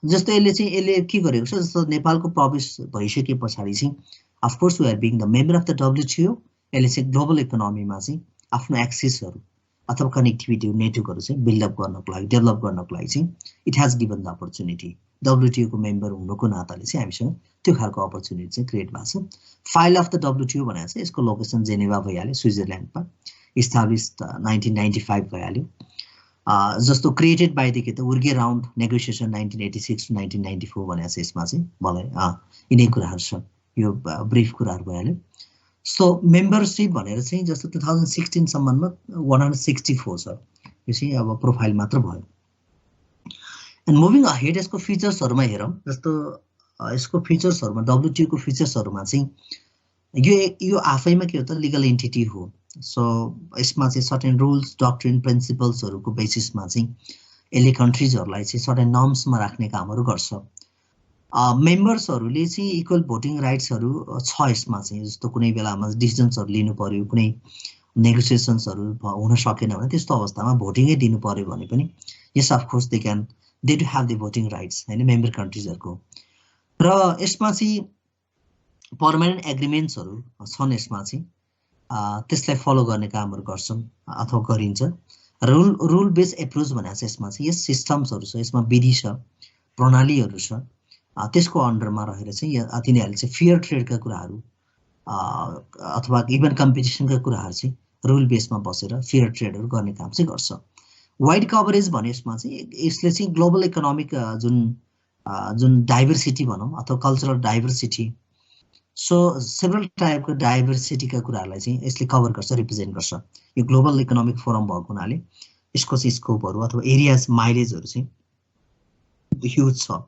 जस्तो यसले के गरेको छ जस्तो नेपालको प्रवेश भइसके पछाडि चाहिँ of course we are being the member of the WTO, यसले चाहिँ ग्लोबल इकोनोमीमा चाहिँ आफ्नो एक्सेसहरू अथवा कनेक्टिभिटी नेटवर्कहरू चाहिँ बिल्डअप गर्नको लागि डेभलप गर्नको लागि चाहिँ it has given the opportunity. WTO को मेम्बर हुनुको नाताले चाहिँ हामीसँग त्यो खालको अपर्च्युनिटी चाहिँ क्रिएट भएको छ। फाइल अफ द WTO भनेको चाहिँ यसको लोकेसन जेनेभा भइहाल्यो, स्विजरल्यान्डमा, इस्टाब्लिस्ड 1995 भइहाल्यो। जस्तो created by the उर्गे round negotiation 1986 to 1994 भनेको चाहिँ यसमा चाहिँ मलाई यिनै कुराहरू छ, यो ब्रिफ कुराहरू भइहाल्यो। सो मेम्बरसिप भनेर चाहिँ जस्तो 2016 सम्ममा 164 छ, यो चाहिँ अब प्रोफाइल मात्र भयो। एन्ड मुभिङ अहेड यसको फिचर्सहरूमा हेरौँ जस्तो यसको फिचर्सहरूमा WTO को फिचर्सहरूमा चाहिँ यो आफैमा के हो त लिगल एन्टिटी हो। सो यसमा चाहिँ सर्टेन रुल्स डक्ट्रिन प्रिन्सिपल्सहरूको बेसिसमा चाहिँ यसले कन्ट्रिजहरूलाई चाहिँ सर्टेन नर्म्समा राख्ने कामहरू गर्छ। मेम्बर्सहरूले चाहिँ इक्वल भोटिङ राइट्सहरू छ यसमा चाहिँ जस्तो कुनै बेलामा डिसिजन्सहरू लिनु पर्यो, कुनै नेगोसिएसन्सहरू हुन सकेन भने त्यस्तो अवस्थामा भोटिङै दिनु पर्यो भने पनि yes of course they do have the voting rights होइन मेम्बर कन्ट्रिजहरूको। र यसमा चाहिँ पर्मानेन्ट एग्रिमेन्ट्सहरू छन्, यसमा चाहिँ त्यसलाई फलो गर्ने कामहरू गर्छन् अथवा गरिन्छ। रुल बेस्ड एप्रोच भनेको चाहिँ यसमा चाहिँ यस सिस्टम्सहरू छ, यसमा विधि छ, प्रणालीहरू छ, त्यसको अन्डरमा रहेर चाहिँ तिनीहरूले चाहिँ फेयर ट्रेडका कुराहरू अथवा इभन कम्पिटिसनका कुराहरू चाहिँ रुल बेसमा बसेर फेयर ट्रेडहरू गर्ने काम चाहिँ गर्छ। वाइड कभरेज भने यसमा चाहिँ यसले चाहिँ ग्लोबल इकोनोमिक जुन डाइभर्सिटी भनौँ अथवा कल्चरल डाइभर्सिटी, सो सेभरल टाइपको डाइभर्सिटीका कुराहरूलाई चाहिँ यसले कभर गर्छ, रिप्रेजेन्ट गर्छ। यो ग्लोबल इकोनोमिक फोरम भएको हुनाले यसको चाहिँ स्कोपहरू अथवा एरियाज माइलेजहरू चाहिँ ह्युज छ।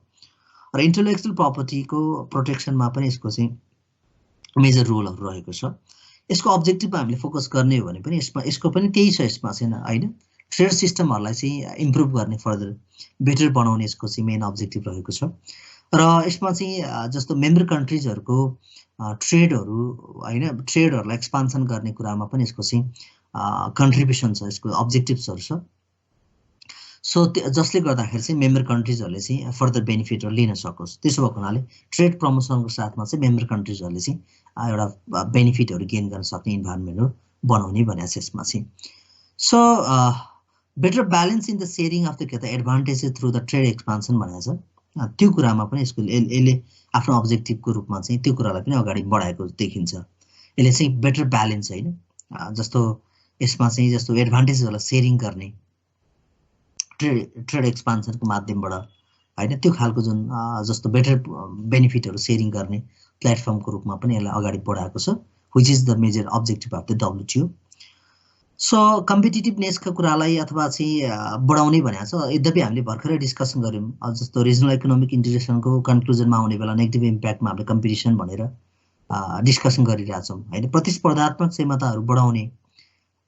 र इन्टेलेक्चुअल प्रपर्टीको प्रोटेक्सनमा पनि यसको चाहिँ मेजर रोलहरू रहेको छ। यसको अब्जेक्टिभमा हामीले फोकस गर्ने हो भने पनि यसको पनि त्यही छ, यसमा चाहिँ होइन ट्रेड सिस्टमहरूलाई चाहिँ इम्प्रुभ गर्ने, फर्दर बेटर बनाउने यसको चाहिँ मेन अब्जेक्टिभ रहेको छ। र यसमा चाहिँ जस्तो मेम्बर कन्ट्रिजहरूको ट्रेडहरू होइन ट्रेडहरूलाई एक्सपान्सन गर्ने कुरामा पनि यसको चाहिँ कन्ट्रिब्युसन छ, यसको अब्जेक्टिभ्सहरू छ। सो जसले गर्दाखेरि चाहिँ मेम्बर कन्ट्रिजहरूले चाहिँ फर्दर बेनिफिटहरू लिन सकोस्। त्यसो भएको हुनाले ट्रेड प्रमोसनको साथमा चाहिँ मेम्बर कन्ट्रिजहरूले चाहिँ एउटा बेनिफिटहरू गेन गर्न सक्ने इन्भाइरोमेन्टहरू बनाउने भनेको छ यसमा चाहिँ। So better balance in the sharing of the advantages through the trade expansion भनेको छ, त्यो कुरामा पनि यसको यसले आफ्नो अब्जेक्टिभको रूपमा चाहिँ त्यो कुरालाई पनि अगाडि बढाएको देखिन्छ। यसले चाहिँ बेटर ब्यालेन्स होइन जस्तो यसमा चाहिँ जस्तो एडभान्टेजहरूलाई सेयरिङ गर्ने ट्रेड एक्सपान्सनको माध्यमबाट होइन त्यो खालको जुन जस्तो बेटर बेनिफिटहरू सेयरिङ गर्ने प्लेटफर्मको रूपमा पनि यसलाई अगाडि बढाएको छ, which is the major objective of the WTO। So कम्पिटिटिभनेसका कुरालाई अथवा चाहिँ बढाउने भनेको छ। यद्यपि हामीले भर्खरै डिस्कसन गऱ्यौँ जस्तो रिजनल इकोनोमिक इन्टिग्रेसनको कन्क्लुजनमा आउने बेला नेगेटिभ इम्प्याक्टमा हामीले कम्पिटिसन भनेर डिस्कसन गरिरहेछौँ होइन। प्रतिस्पर्धात्मक क्षमताहरू बढाउने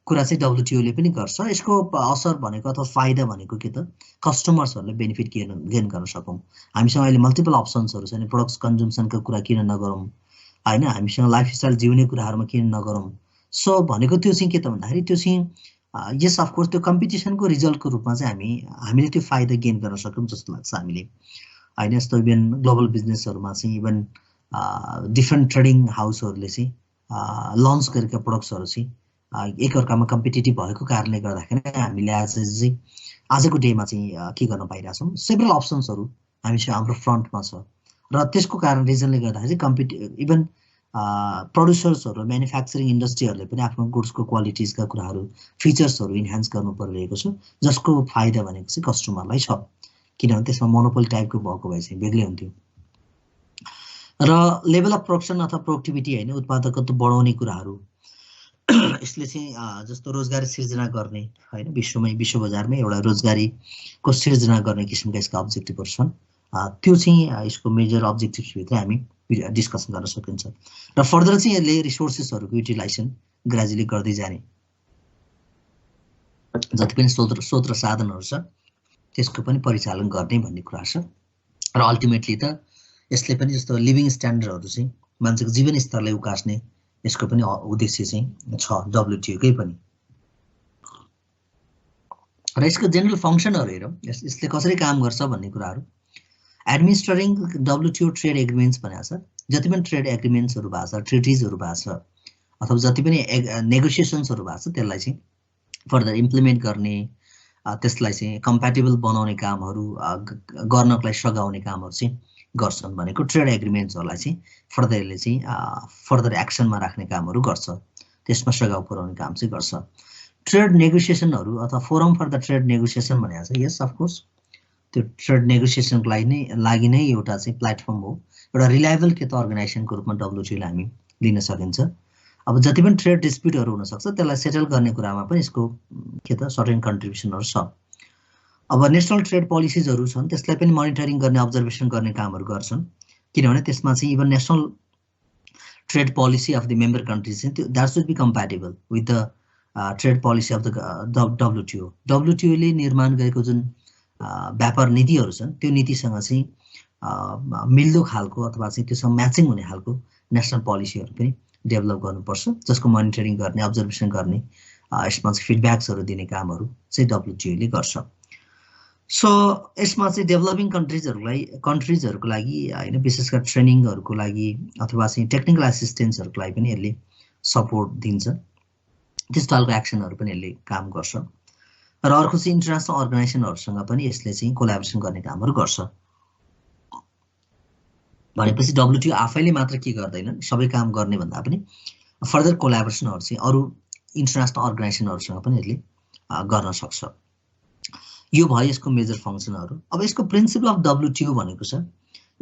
कुरा चाहिँ WTO ले पनि गर्छ। यसको असर भनेको अथवा फाइदा भनेको के त कस्टमर्सहरूले बेनिफिट गेन गर्न सकौँ। हामीसँग अहिले मल्टिपल अप्सन्सहरू छ, प्रोडक्ट्स कन्ज्युम्सनका कुरा किन नगरौँ होइन, हामीसँग लाइफस्टाइल जिउने कुराहरूमा किन नगरौँ। सो भनेको त्यो चाहिँ के त भन्दाखेरि त्यो चाहिँ यस अफकोर्स त्यो कम्पिटिसनको रिजल्टको रूपमा चाहिँ हामीले त्यो फाइदा गेन गर्न सक्यौँ जस्तो लाग्छ हामीले होइन। यस्तो इभन ग्लोबल बिजनेसहरूमा चाहिँ इभन डिफ्रेन्ट ट्रेडिङ हाउसहरूले चाहिँ लन्च गरेका प्रोडक्ट्सहरू चाहिँ एकअर्कामा कम्पिटिटिभ भएको कारणले गर्दाखेरि हामीले आज चाहिँ आजको डेमा चाहिँ के गर्न पाइरहेका छौँ, सेभरल अप्सन्सहरू हामीसँग हाम्रो फ्रन्टमा छ र त्यसको कारण रिजनले गर्दाखेरि चाहिँ इभन प्रड्युसर्सहरू म्यानुफ्याक्चरिङ इन्डस्ट्रीहरूले पनि आफ्नो गुड्सको क्वालिटिजका कुराहरू फिचर्सहरू इन्हान्स गर्नु परिरहेको छ, जसको फाइदा भनेको चाहिँ कस्टमरलाई छ, किनभने त्यसमा मोनोपोली टाइपको भएको भए चाहिँ बेग्लै हुन्थ्यो। र लेभल अफ प्रोडक्सन अथवा प्रोडक्टिभिटी होइन उत्पादकत्व बढाउने कुराहरू यसले चाहिँ जस्तो रोजगारी सिर्जना गर्ने होइन विश्व बजारमा एउटा रोजगारीको सिर्जना गर्ने किसिमका यसका अब्जेक्टिभहरू छन्, त्यो चाहिँ यसको मेजर अब्जेक्टिभ्सभित्र हामी डिस्कसन गर्न सकिन्छ। र फर्दर चाहिँ यसले रिसोर्सेसहरूको युटिलाइजेसन ग्रेजुअली गर्दै जाने, जति पनि स्रोत र साधनहरू छ त्यसको पनि परिचालन गर्ने भन्ने कुरा छ। र अल्टिमेटली त यसले पनि जस्तो लिभिङ स्ट्यान्डर्डहरू चाहिँ मान्छेको जीवन स्तरलाई उकास्ने यसको पनि उद्देश्य चाहिँ छ WTO-कै पनि। र यसको जेनरल फङ्सनहरू हेरौँ, यसले कसरी काम गर्छ भन्ने कुराहरू। एडमिनिस्ट्रेटिङ WTO ट्रेड एग्रिमेन्ट्स भनेको छ, जति पनि ट्रेड एग्रिमेन्ट्सहरू भएको छ, ट्रिटिजहरू भएको छ अथवा जति पनि नेगोसिएसन्सहरू भएको छ त्यसलाई चाहिँ फर्दर इम्प्लिमेन्ट गर्ने, त्यसलाई चाहिँ कम्प्याटेबल बनाउने कामहरू गर्नलाई सघाउने कामहरू चाहिँ गर्छन् भनेको ट्रेड एग्रिमेन्ट्सहरूलाई चाहिँ फर्दरले चाहिँ फर्दर एक्सनमा राख्ने कामहरू गर्छ, त्यसमा सघाउ पुर्याउने काम चाहिँ गर्छ। ट्रेड नेगोसिएसनहरू अथवा forum for the trade negotiation भनेको छ, यस अफकोर्स त्यो ट्रेड नेगोसिएसनको लागि नै एउटा चाहिँ प्लेटफर्म हो, एउटा रिलायबल के त अर्गनाइजेसनको रूपमा WTO लाई हामी लिन सकिन्छ। अब जति पनि ट्रेड डिस्प्युटहरू हुनसक्छ त्यसलाई सेटल गर्ने कुरामा पनि यसको के त सर्टेन कन्ट्रिब्युसनहरू छ। अब नेसनल ट्रेड पोलिसिजहरू छन्, त्यसलाई पनि मोनिटरिङ गर्ने अब्जर्भेसन गर्ने कामहरू गर्छन्, किनभने त्यसमा चाहिँ even national trade policy of the member countries चाहिँ त्यो that should be compatible with the trade policy of the WTO। WTO ले निर्माण गरेको जुन व्यापार नीतिहरू छन् त्यो नीतिसँग चाहिँ मिल्दो खालको अथवा चाहिँ त्योसँग म्याचिङ हुने खालको नेसनल पोलिसीहरू पनि डेभलप गर्नुपर्छ, जसको मोनिटरिङ गर्ने अब्जर्भेसन गर्ने यसमा चाहिँ फिडब्याक्सहरू दिने कामहरू चाहिँ WTO ले गर्छ। सो यसमा चाहिँ डेभलपिङ कन्ट्रिजहरूको लागि होइन विशेष गरी ट्रेनिङहरूको लागि अथवा चाहिँ टेक्निकल एसिस्टेन्सहरूको लागि पनि यसले सपोर्ट दिन्छ, त्यस्तो खालको एक्सनहरू पनि यसले काम गर्छ। र अर्को चाहिँ इन्टरनेसनल अर्गनाइजेसनहरूसँग पनि यसले चाहिँ कोलाबोरेसन गर्ने कामहरू गर्छ। भनेपछि WTO आफैले मात्र के गर्दैन, सबै काम गर्ने भन्दा पनि फर्दर कोलाबोरेसनहरू चाहिँ अरू इन्टरनेसनल अर्गनाइजेसनहरूसँग पनि यसले गर्न सक्छ। यो भयो यसको मेजर फङ्सनहरू। अब यसको प्रिन्सिपल अफ WTO भनेको छ,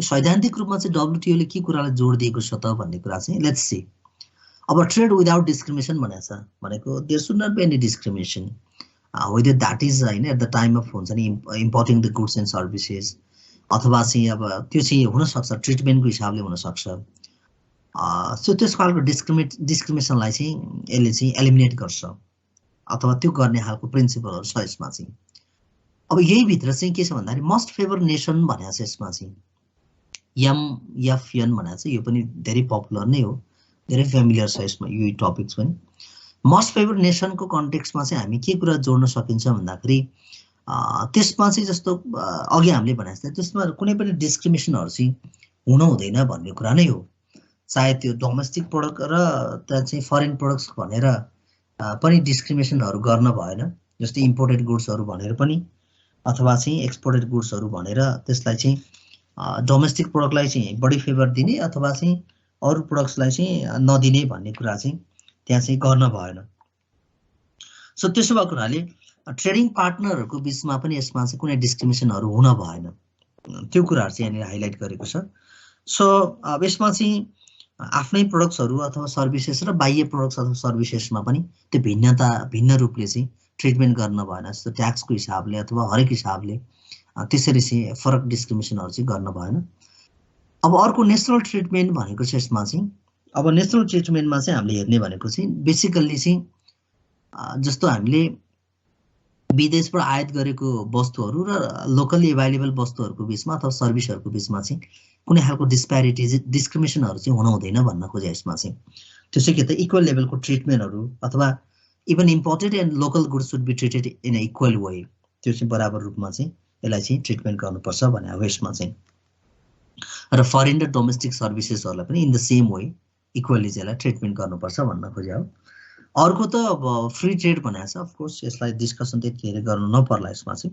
सैद्धान्तिक रूपमा चाहिँ WTO ले के कुरालाई जोड दिएको छ त भन्ने कुरा चाहिँ लेट्स सी। अब ट्रेड विदाउट डिस्क्रिमिनेसन भनेको छ, भनेको there should not be any discrimination whether that is होइन एट द टाइम अफ हुन्छ नि importing the goods and services, अथवा चाहिँ अब त्यो चाहिँ हुनसक्छ ट्रिटमेन्टको हिसाबले हुनसक्छ। सो त्यस खालको डिस्क्रिमिनेसनलाई चाहिँ यसले चाहिँ एलिमिनेट गर्छ अथवा त्यो गर्ने खालको प्रिन्सिपलहरू छ यसमा चाहिँ। अब यही भित्र चाहिँ के छ भन्दाखेरि मस्ट फेभर नेसन भनेको छ यसमा चाहिँ, MFN भनेको चाहिँ यो पनि धेरै पपुलर नै हो, धेरै फेमिलियर छ यसमा यो टपिक्स पनि। मस्ट फेभर नेसनको कन्टेक्स्टमा चाहिँ हामी के कुरा जोड्न सकिन्छ भन्दाखेरि त्यसमा चाहिँ जस्तो अघि हामीले भने जस्तै त्यसमा कुनै पनि डिस्क्रिमिनेसनहरू चाहिँ हुन हुँदैन भन्ने कुरा नै हो, चाहे त्यो डोमेस्टिक प्रोडक्ट र त्यहाँ चाहिँ फरेन प्रोडक्ट्स भनेर पनि डिस्क्रिमिनेसनहरू गर्न भएन, जस्तै इम्पोर्टेड गुड्सहरू भनेर पनि अथवा चाहिँ एक्सपोर्टेड गुड्सहरू भनेर त्यसलाई चाहिँ डोमेस्टिक प्रोडक्टलाई चाहिँ बढी फेभर दिने अथवा चाहिँ अरू प्रोडक्ट्सलाई चाहिँ नदिने भन्ने कुरा चाहिँ त्यहाँ चाहिँ गर्न भएन। सो त्यसो भएको हुनाले ट्रेडिङ पार्टनरहरूको बिचमा पनि यसमा चाहिँ कुनै डिस्क्रिमिनेसनहरू हुन भएन, त्यो कुराहरू चाहिँ यहाँनिर हाइलाइट गरेको छ। सो अब यसमा चाहिँ आफ्नै प्रोडक्ट्सहरू अथवा सर्भिसेस र बाह्य प्रोडक्ट्स अथवा सर्भिसेसमा पनि त्यो भिन्न रूपले चाहिँ ट्रिटमेन्ट गर्न भएन, जस्तो ट्याक्सको हिसाबले अथवा हरेक हिसाबले त्यसरी चाहिँ फरक डिस्क्रिमिनेसनहरू चाहिँ गर्न भएन। अब अर्को नेसनल ट्रिटमेन्ट भनेको चाहिँ यसमा चाहिँ अब नेसनल ट्रिटमेन्टमा चाहिँ हामीले हेर्ने भनेको चाहिँ बेसिकल्ली चाहिँ जस्तो हामीले विदेशबाट आयात गरेको वस्तुहरू र लोकली एभाइलेबल वस्तुहरूको बिचमा अथवा सर्भिसहरूको बिचमा चाहिँ कुनै खालको डिस्क्रिमिनेसनहरू चाहिँ हुन हुँदैन भन्न खोजे यसमा चाहिँ। त्यो चाहिँ के त इक्वल लेभलको ट्रिटमेन्टहरू अथवा even imported and local goods should be treated in a equal way, त्यो चाहिँ बराबर रूपमा चाहिँ यसलाई चाहिँ ट्रिटमेन्ट गर्नुपर्छ भने हो यसमा चाहिँ। र फरेन र डोमेस्टिक सर्भिसेसहरूलाई पनि in the same way equally चाहिँ यसलाई ट्रिटमेन्ट गर्नुपर्छ भन्न खोजे हो। अर्को त अब फ्री ट्रेड भनेको छ, अफकोर्स यसलाई डिस्कसन त्यति धेरै गर्नु नपर्ला यसमा चाहिँ।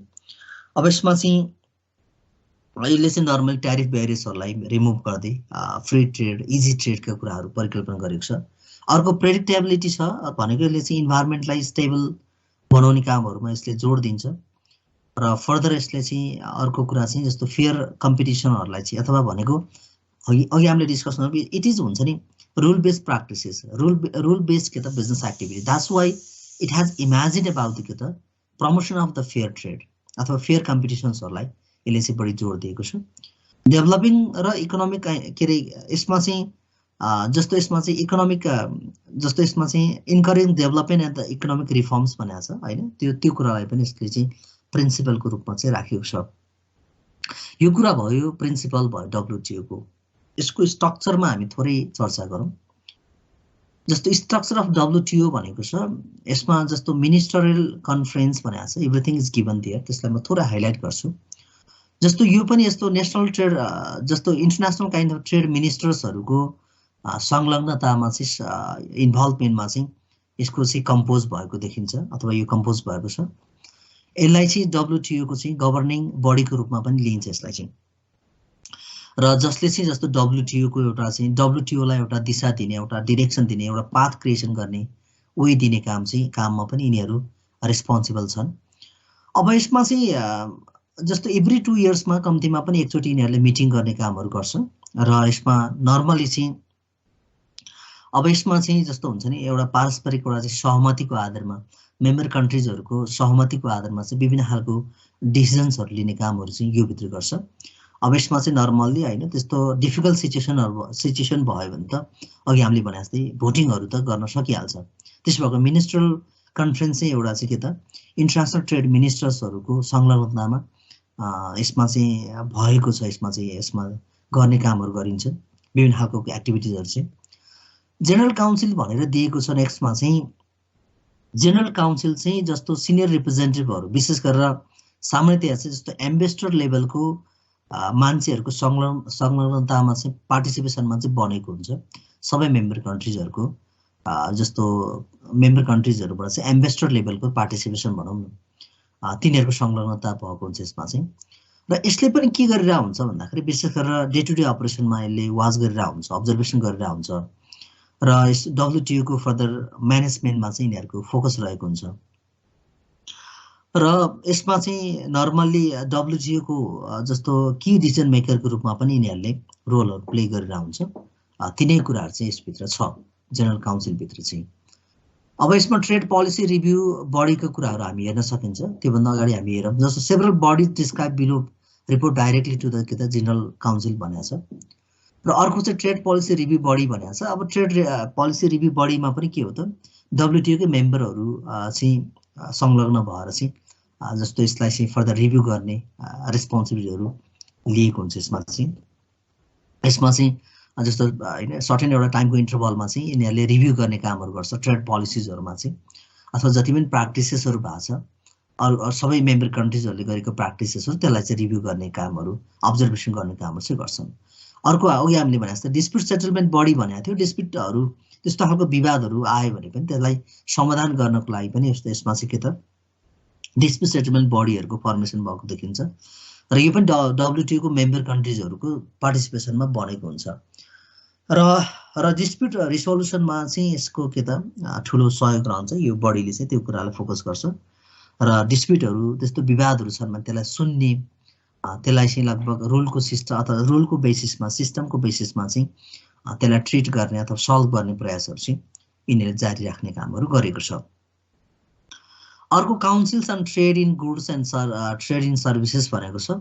अब यसमा चाहिँ यसले चाहिँ नर्मली ट्यारिफ ब्यारियर्सहरूलाई रिमुभ गर्दै फ्री ट्रेड इजी ट्रेडका कुराहरू परिकल्पना गरेको छ। अर्को प्रेडिक्टेबिलिटी छ भनेको यसले चाहिँ इन्भाइरोमेन्टलाई स्टेबल बनाउने कामहरूमा यसले जोड दिन्छ र फर्दर यसले चाहिँ अर्को कुरा चाहिँ जस्तो फेयर कम्पिटिसनहरूलाई चाहिँ अथवा भनेको अघि हामीले डिस्कस गर्नु इट इज हुन्छ नि rule based practices rule based के त business activity that's why it has imagine about the के त promotion of the fair trade अथवा फेयर कम्पिटिसन्सहरूलाई यसले चाहिँ बढी जोड दिएको छ। डेभलपिङ र इकोनोमिक के अरे यसमा चाहिँ जस्तो यसमा चाहिँ इकोनोमिक जस्तो यसमा चाहिँ encourage development and the economic reforms भनेको छ होइन, त्यो कुरालाई पनि यसले चाहिँ प्रिन्सिपलको रूपमा चाहिँ राखेको छ। यो कुरा भयो प्रिन्सिपल भयो डब्लुटिओको। यसको स्ट्रक्चरमा हामी थोरै चर्चा गरौँ। जस्तो स्ट्रक्चर अफ डब्लुटिओ भनेको छ यसमा जस्तो मिनिस्टरियल कन्फरेन्स भनेको छ एभ्रिथिङ इज गिभन देयर, त्यसलाई म थोरै हाइलाइट गर्छु। जस्तो यो पनि यस्तो नेसनल ट्रेड जस्तो इन्टरनेसनल काइन्ड अफ ट्रेड मिनिस्टर्सहरूको संलग्नतामा चाहिँ इन्भल्भमेन्टमा चाहिँ यसको चाहिँ कम्पोज भएको देखिन्छ अथवा यो कम्पोज भएको छ। यसलाई चाहिँ डब्लुटिओको चाहिँ गभर्निङ बडीको रूपमा पनि लिइन्छ यसलाई चाहिँ, र जसले चाहिँ जस्तो डब्लुटिओको एउटा चाहिँ डब्लुटिओलाई एउटा दिशा दिने एउटा डिरेक्सन दिने एउटा पाथ क्रिएसन गर्ने वे दिने काममा पनि यिनीहरू रेस्पोन्सिबल छन्। अब यसमा चाहिँ जस्तो एभ्री 2 इयर्समा कम्तीमा पनि एकचोटि यिनीहरूले मिटिङ गर्ने कामहरू गर्छ र यसमा नर्मली चाहिँ अब यसमा चाहिँ जस्तो हुन्छ नि एउटा पारस्परिक एउटा चाहिँ सहमतिको आधारमा मेम्बर कन्ट्रिजहरूको सहमतिको आधारमा चाहिँ विभिन्न खालको डिसिजन्सहरू लिने कामहरू चाहिँ यो भित्र गर्छ। अब यसमा चाहिँ नर्मल्ली होइन त्यस्तो डिफिकल्ट सिचुएसन भयो भने त अघि हामीले भने जस्तै भोटिङहरू त गर्न सकिहाल्छ। त्यसो भएको मिनिस्ट्रल कन्फरेन्स चाहिँ एउटा चाहिँ के त इन्टरनेसनल ट्रेड मिनिस्टर्सहरूको संलग्नतामा यसमा चाहिँ भएको छ। यसमा गर्ने कामहरू गरिन्छ विभिन्न खालको एक्टिभिटिजहरू चाहिँ। जेनरल काउन्सिल भनेर दिएको छ नेक्स्टमा चाहिँ जेनरल काउन्सिल चाहिँ जस्तो सिनियर रिप्रेजेन्टेटिभहरू विशेष गरेर सामान्यतया चाहिँ जस्तो एम्बेसडर लेभलको मान्छेहरूको संलग्नतामा चाहिँ पार्टिसिपेसनमा चाहिँ बनेको हुन्छ। सबै मेम्बर कन्ट्रिजहरूको जस्तो मेम्बर कन्ट्रिजहरूबाट चाहिँ एम्बेसडर लेभलको पार्टिसिपेसन भनौँ न तिनीहरूको संलग्नता भएको हुन्छ यसमा चाहिँ। र यसले पनि के गरिरहेको हुन्छ भन्दाखेरि विशेष गरेर डे टु डे अपरेसनमा यसले वाच गरिरहेको हुन्छ, अब्जर्भेसन गरिरहेको हुन्छ र यस डब्लुटिओको फर्दर म्यानेजमेन्टमा चाहिँ यिनीहरूको फोकस रहेको हुन्छ। र यसमा चाहिँ नर्मल्ली डब्लुटिओको जस्तो की डिसिजन मेकरको रूपमा पनि यिनीहरूले रोलहरू प्ले गरिरहेको हुन्छ। तिनै कुराहरू चाहिँ यसभित्र छ जेनरल काउन्सिलभित्र चाहिँ। अब यसमा ट्रेड पोलिसी रिभ्यू बडीको कुराहरू हामी हेर्न सकिन्छ। त्योभन्दा अगाडि हामी हेरौँ जस्तो several body describe below report directly to the के त जेनरल काउन्सिल भनेको छ। र अर्को चाहिँ ट्रेड पोलिसी रिभ्यू बडी भनेको छ। अब ट्रेड पोलिसी रिभ्यू बडीमा पनि के हो त डब्लुटिओकै मेम्बरहरू चाहिँ संलग्न भएर चाहिँ जस्तो यसलाई चाहिँ फर्दर रिभ्यू गर्ने रेस्पोन्सिबिलिटीहरू लिएको हुन्छ यसमा चाहिँ जस्तो होइन सर्टेन एउटा टाइमको इन्टरभलमा चाहिँ यिनीहरूले रिभ्यू गर्ने कामहरू गर्छ ट्रेड पोलिसिजहरूमा चाहिँ अथवा जति पनि प्र्याक्टिसेसहरू भएको छ अरू सबै मेम्बर कन्ट्रिजहरूले गरेको प्र्याक्टिसेसहरू त्यसलाई चाहिँ रिभ्यू गर्ने कामहरू अब्जर्भेसन गर्ने कामहरू चाहिँ गर्छन्। अर्को अघि हामीले भने जस्तो डिस्प्युट सेटलमेन्ट बडी भनेको थियो। डिस्प्युटहरू त्यस्तो खालको विवादहरू आयो भने पनि त्यसलाई समाधान गर्नको लागि पनि यसमा चाहिँ के त डिस्प्युट सेटलमेन्ट बडीहरूको फर्मेसन भएको देखिन्छ र यो पनि डब्लुटिओको मेम्बर कन्ट्रिजहरूको पार्टिसिपेसनमा बनेको हुन्छ। र डिस्प्युट रिसोल्युसनमा चाहिँ यसको के त ठुलो सहयोग रहन्छ। यो बडीले चाहिँ त्यो कुरालाई फोकस गर्छ र डिस्प्युटहरू त्यस्तो विवादहरू छन् भने त्यसलाई सुन्ने त्यसलाई चाहिँ लगभग रुलको सिस्टम अथवा रुलको बेसिसमा सिस्टमको बेसिसमा चाहिँ त्यसलाई ट्रिट गर्ने अथवा सल्भ गर्ने प्रयासहरू चाहिँ यिनीहरूले जारी राख्ने कामहरू गरेको छ। अर्को councils and trade in goods and trade in services भनेको छ।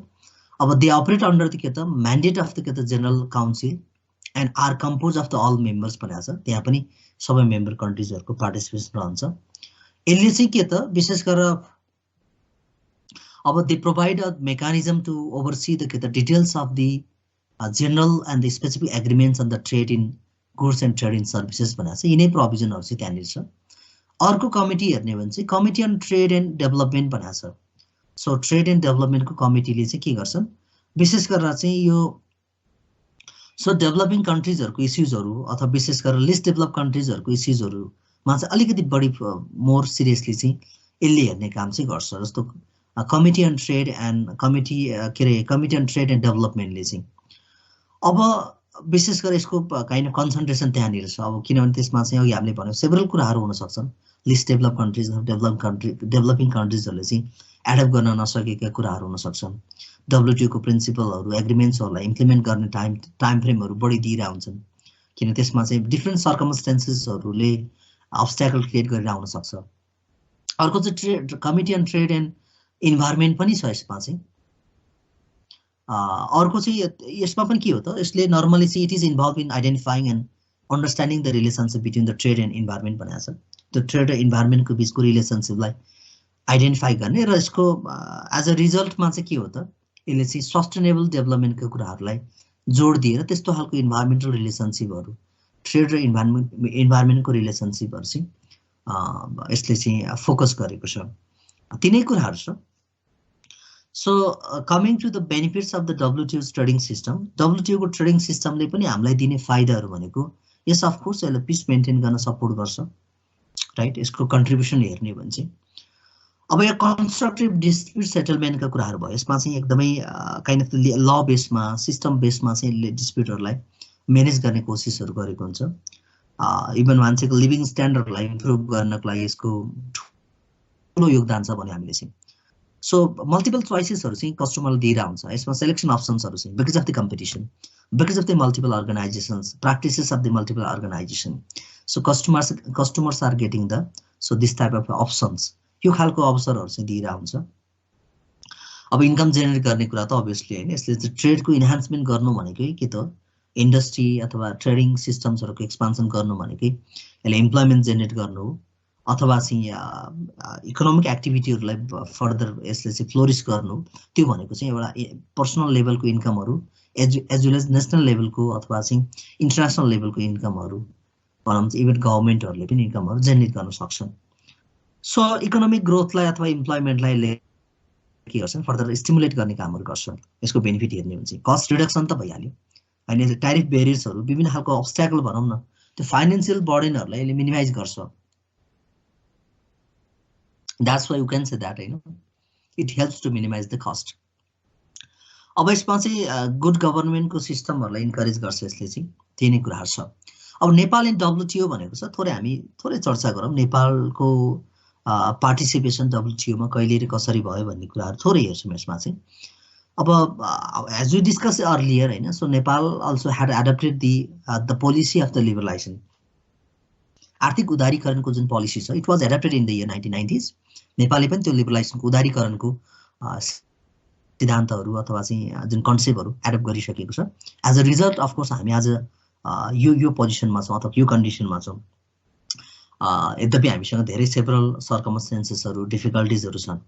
अब दे अपरेट अन्डर द के त म्यान्डेट अफ द के त general council and are compose of the all members भनेको छ। त्यहाँ पनि सबै मेम्बर कन्ट्रिजहरूको पार्टिसिपेसन रहन्छ। यसले चाहिँ के त विशेष गरेर अब they provide a mechanism to oversee the के त details of the general and the specific agreements on the trade in goods and trade in services भनेको छ। यिनै प्रोभिजनहरू चाहिँ त्यहाँनिर छ। अर्को कमिटी हेर्ने भने चाहिँ committee on trade and development भनेको छ। सो ट्रेड एन्ड डेभलपमेन्टको कमिटीले चाहिँ के गर्छ विशेष गरेर चाहिँ यो सो डेभलपिङ कन्ट्रिजहरूको इस्युजहरू अथवा विशेष गरेर लिस्ट डेभलप कन्ट्रिजहरूको इस्युजहरू मा चाहिँ अलिकति बढी मोर सिरियसली चाहिँ यसले हेर्ने काम चाहिँ गर्छ। जस्तो committee on trade and committee के अरे कमिटी अन ट्रेड एन्ड डेभलपमेन्टले चाहिँ अब विशेष गरेर यसको काइन्ड अफ कन्सन्ट्रेसन त्यहाँनिर छ। अब किनभने त्यसमा चाहिँ अघि हामीले भन्यौँ सेभरल कुराहरू हुन सक्छन्। लिस्ट डेभलप कन्ट्रिज डेभलपिङ कन्ट्रिजहरूले चाहिँ एडप्ट गर्न नसकेका कुराहरू हुन सक्छन्। डब्लुटिओको प्रिन्सिपलहरू एग्रिमेन्ट्सहरूलाई इम्प्लिमेन्ट गर्ने टाइम फ्रेमहरू बढी दिइरहेका हुन्छन्, किन त्यसमा चाहिँ डिफ्रेन्ट सर्कमस्टेन्सेसहरूले अब्स्ट्याकल क्रिएट गरेर आउन सक्छ। अर्को चाहिँ trade committee on trade and environment पनि छ यसमा चाहिँ। अर्को चाहिँ यसमा पनि के हो त, यसले नर्मली चाहिँ it is involve in identifying and understanding the relationship between the trade and environment भनेको छ। त्यो ट्रेड र इन्भाइरोमेन्टको बिचको रिलेसनसिपलाई आइडेन्टिफाई गर्ने र यसको एज अ रिजल्टमा चाहिँ के हो त, यसले चाहिँ सस्टेनेबल डेभलपमेन्टको कुराहरूलाई जोड दिएर त्यस्तो खालको इन्भाइरोमेन्टल रिलेसनसिपहरू ट्रेड र इन्भाइरोमेन्टको रिलेसनसिपहरू चाहिँ यसले चाहिँ फोकस गरेको छ। तिनै कुराहरू छ। So coming to the benefits of the डब्लुटिओज ट्रेडिङ सिस्टम, डब्लुटिओको ट्रेडिङ सिस्टमले पनि हामीलाई दिने फाइदाहरू भनेको यस अफकोर्स यसले पिस मेन्टेन गर्न सपोर्ट गर्छ, राइट। यसको कन्ट्रिब्युसन हेर्ने हो भने चाहिँ अब यो कन्स्ट्रक्टिभ डिस्प्युट सेटलमेन्टका कुराहरू भयो। यसमा चाहिँ एकदमै काइन्ड अफ ल बेसमा सिस्टम बेसमा चाहिँ यसले डिस्प्युटहरूलाई म्यानेज गर्ने कोसिसहरू गरेको हुन्छ। इभन मान्छेको लिभिङ स्ट्यान्डर्डलाई इम्प्रुभ गर्नको लागि यसको ठुलो योगदान छ भने हामीले चाहिँ। सो मल्टिपल चोइसेसहरू चाहिँ कस्टमरले दिइरहेको हुन्छ। यसमा सेलेक्सन अप्सन्सहरू चाहिँ because of the competition, because of the multiple organizations, practices of the multiple organization. So customers are getting the so this type of options, यो खालको अवसरहरू चाहिँ दिइरहेको हुन्छ। अब इन्कम जेनेरेट गर्ने कुरा त अभियसली होइन, यसले चाहिँ ट्रेडको इन्हान्समेन्ट गर्नु भनेकै के त इन्डस्ट्री अथवा ट्रेडिङ सिस्टम्सहरूको एक्सपान्सन गर्नु भनेकै यसले इम्प्लोइमेन्ट जेनेरेट गर्नु हो, अथवा चाहिँ इकोनोमिक एक्टिभिटीहरूलाई फर्दर यसले चाहिँ फ्लोरिस गर्नु। त्यो भनेको चाहिँ एउटा पर्सनल लेभलको इन्कमहरू एज वेल एज नेसनल लेभलको अथवा चाहिँ इन्टरनेसनल लेभलको इन्कमहरू भनौँ चाहिँ इभन गभर्मेन्टहरूले पनि इन्कमहरू जेनेरेट गर्न सक्छन्। सो इकोनोमिक ग्रोथलाई अथवा इम्प्लोइमेन्टलाई के गर्छन् फर्दर स्टिमुलेट गर्ने कामहरू गर्छन्। यसको बेनिफिट हेर्ने हो भने चाहिँ कस्ट रिडक्सन त भइहाल्यो होइन, ट्यारिफ बेरियर्सहरू विभिन्न खालको अब्स्ट्याकल भनौँ न त्यो फाइनेन्सियल बर्डनहरूलाई यसले मिनिमाइज गर्छ। That's why you can say that होइन, it helps to minimise the cost. अब यसमा चाहिँ गुड गभर्नमेन्टको सिस्टमहरूलाई इन्करेज गर्छ यसले चाहिँ, त्यही नै कुराहरू छ। अब नेपाल इन डब्लुटिओ भनेको छ, हामी थोरै चर्चा गरौँ नेपालको पार्टिसिपेसन डब्लुटिओमा कहिले र कसरी भयो भन्ने कुराहरू थोरै हेर्छौँ यसमा चाहिँ। अब एज वी डिस्कस अर्लियर होइन, so Nepal also had adapted the policy of the liberalisation, आर्थिक उदारीकरणको जुन पोलिसी छ it was adapted in the year 1990s। नेपालले पनि त्यो लिबरलाइजेसनको उदारीकरणको सिद्धान्तहरू अथवा चाहिँ जुन कन्सेप्टहरू एडप्ट गरिसकेको छ। एज अ रिजल्ट अफकोर्स हामी आज यो पोजिसनमा छौँ अथवा यो कन्डिसनमा छौँ। यद्यपि हामीसँग धेरै सेभरल सर्कमस्टेन्सेसहरू डिफिकल्टिजहरू छन्,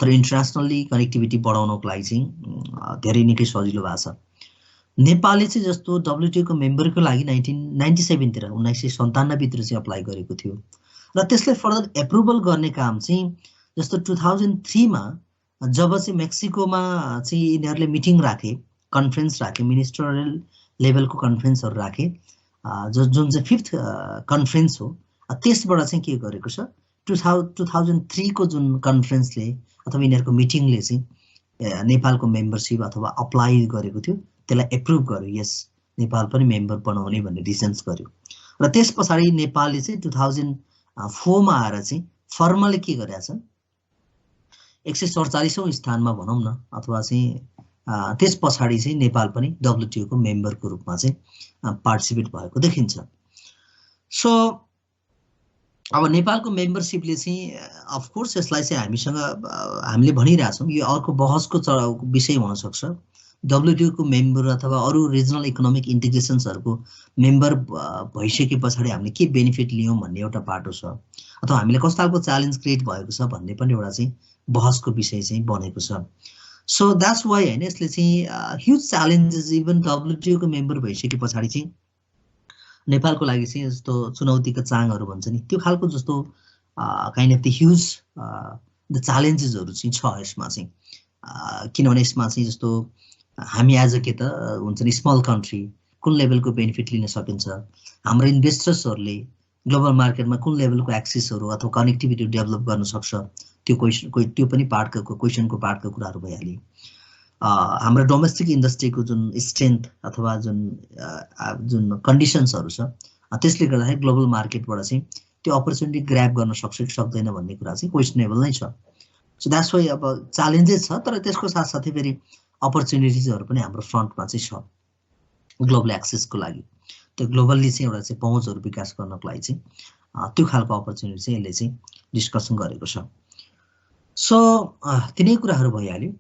तर इन्टरनेसनल्ली कनेक्टिभिटी बढाउनको लागि चाहिँ धेरै निकै सजिलो भएको छ। नेपालले चाहिँ जस्तो डब्लुटिओको मेम्बरको लागि 1997 तिर 1997 तिर चाहिँ अप्लाई गरेको थियो र त्यसलाई फर्दर एप्रुभल गर्ने काम चाहिँ जस्तो 2003 मा जब चाहिँ मेक्सिकोमा चाहिँ यिनीहरूले मिटिङ राखे, कन्फरेन्स राखे, मिनिस्टरियल लेभलको कन्फरेन्सहरू राखे, जुन चाहिँ 5th कन्फरेन्स हो, त्यसबाट चाहिँ के गरेको छ 2003 को जुन कन्फरेन्सले अथवा यिनीहरूको मिटिङले चाहिँ नेपालको मेम्बरसिप अथवा अप्लाई गरेको थियो त्यसलाई एप्रुभ गर्यो, यस नेपाल पनि मेम्बर बनाउने भन्ने डिसिजन्स गर्यो। र त्यस पछाडि नेपालले चाहिँ 2004 मा आएर चाहिँ फर्मली के गरेका छन् 147औं स्थानमा भनौँ न, अथवा चाहिँ त्यस पछाडि चाहिँ नेपाल पनि डब्लुटिओको मेम्बरको रूपमा चाहिँ पार्टिसिपेट भएको देखिन्छ। सो अब नेपालको मेम्बरसिपले चाहिँ अफकोर्स यसलाई चाहिँ हामीले भनिरहेछौँ यो अर्को बहसको विषय हुन सक्छ। डब्लुटिओको मेम्बर अथवा अरू रिजनल इकोनोमिक इन्टिग्रेसन्सहरूको मेम्बर भइसके पछाडि हामीले के बेनिफिट लियौँ भन्ने एउटा बाटो छ, अथवा हामीले कस्तो खालको च्यालेन्ज क्रिएट भएको छ भन्ने पनि एउटा चाहिँ बहसको विषय चाहिँ बनेको छ। सो द्याट्स वाइ होइन यसले चाहिँ ह्युज च्यालेन्जेस इभन डब्लुटिओको मेम्बर भइसके पछाडि चाहिँ नेपालको लागि चाहिँ जस्तो चुनौतीका चाङहरू भन्छ नि त्यो खालको जस्तो kind of the huge the च्यालेन्जेसहरू चाहिँ छ यसमा चाहिँ। किनभने यसमा चाहिँ जस्तो हामी एज अ के त हुन्छ नि स्मल कन्ट्री कुन लेभलको बेनिफिट लिन सकिन्छ, हाम्रो इन्भेस्टर्सहरूले ग्लोबल मार्केटमा कुन लेभलको एक्सेसहरू अथवा कनेक्टिभिटी डेभलप गर्न सक्छ त्यो त्यो पनि पार्टको क्वेसनको पार्टको कुराहरू भइहाल्यो। हाम्रो डोमेस्टिक इन्डस्ट्रीको जुन स्ट्रेन्थ अथवा जुन कन्डिसन्सहरू छ त्यसले गर्दाखेरि ग्लोबल मार्केटबाट चाहिँ त्यो अपर्च्युनिटी ग्र्याब गर्न सक्छ कि सक्दैन भन्ने कुरा चाहिँ क्वेसनेबल नै छ। सो द्याट्स वाइ अब च्यालेन्जेस छ, तर त्यसको साथसाथै फेरि अपर्च्युनिटिजहरू पनि हाम्रो फ्रन्टमा चाहिँ छ ग्लोबल एक्सेसको लागि। त्यो ग्लोबल्ली चाहिँ एउटा चाहिँ पहुँचहरू विकास गर्नको लागि चाहिँ त्यो खालको अपर्च्युनिटी चाहिँ यसले चाहिँ डिस्कसन गरेको छ। सो तिनै कुराहरू भइहाल्यो।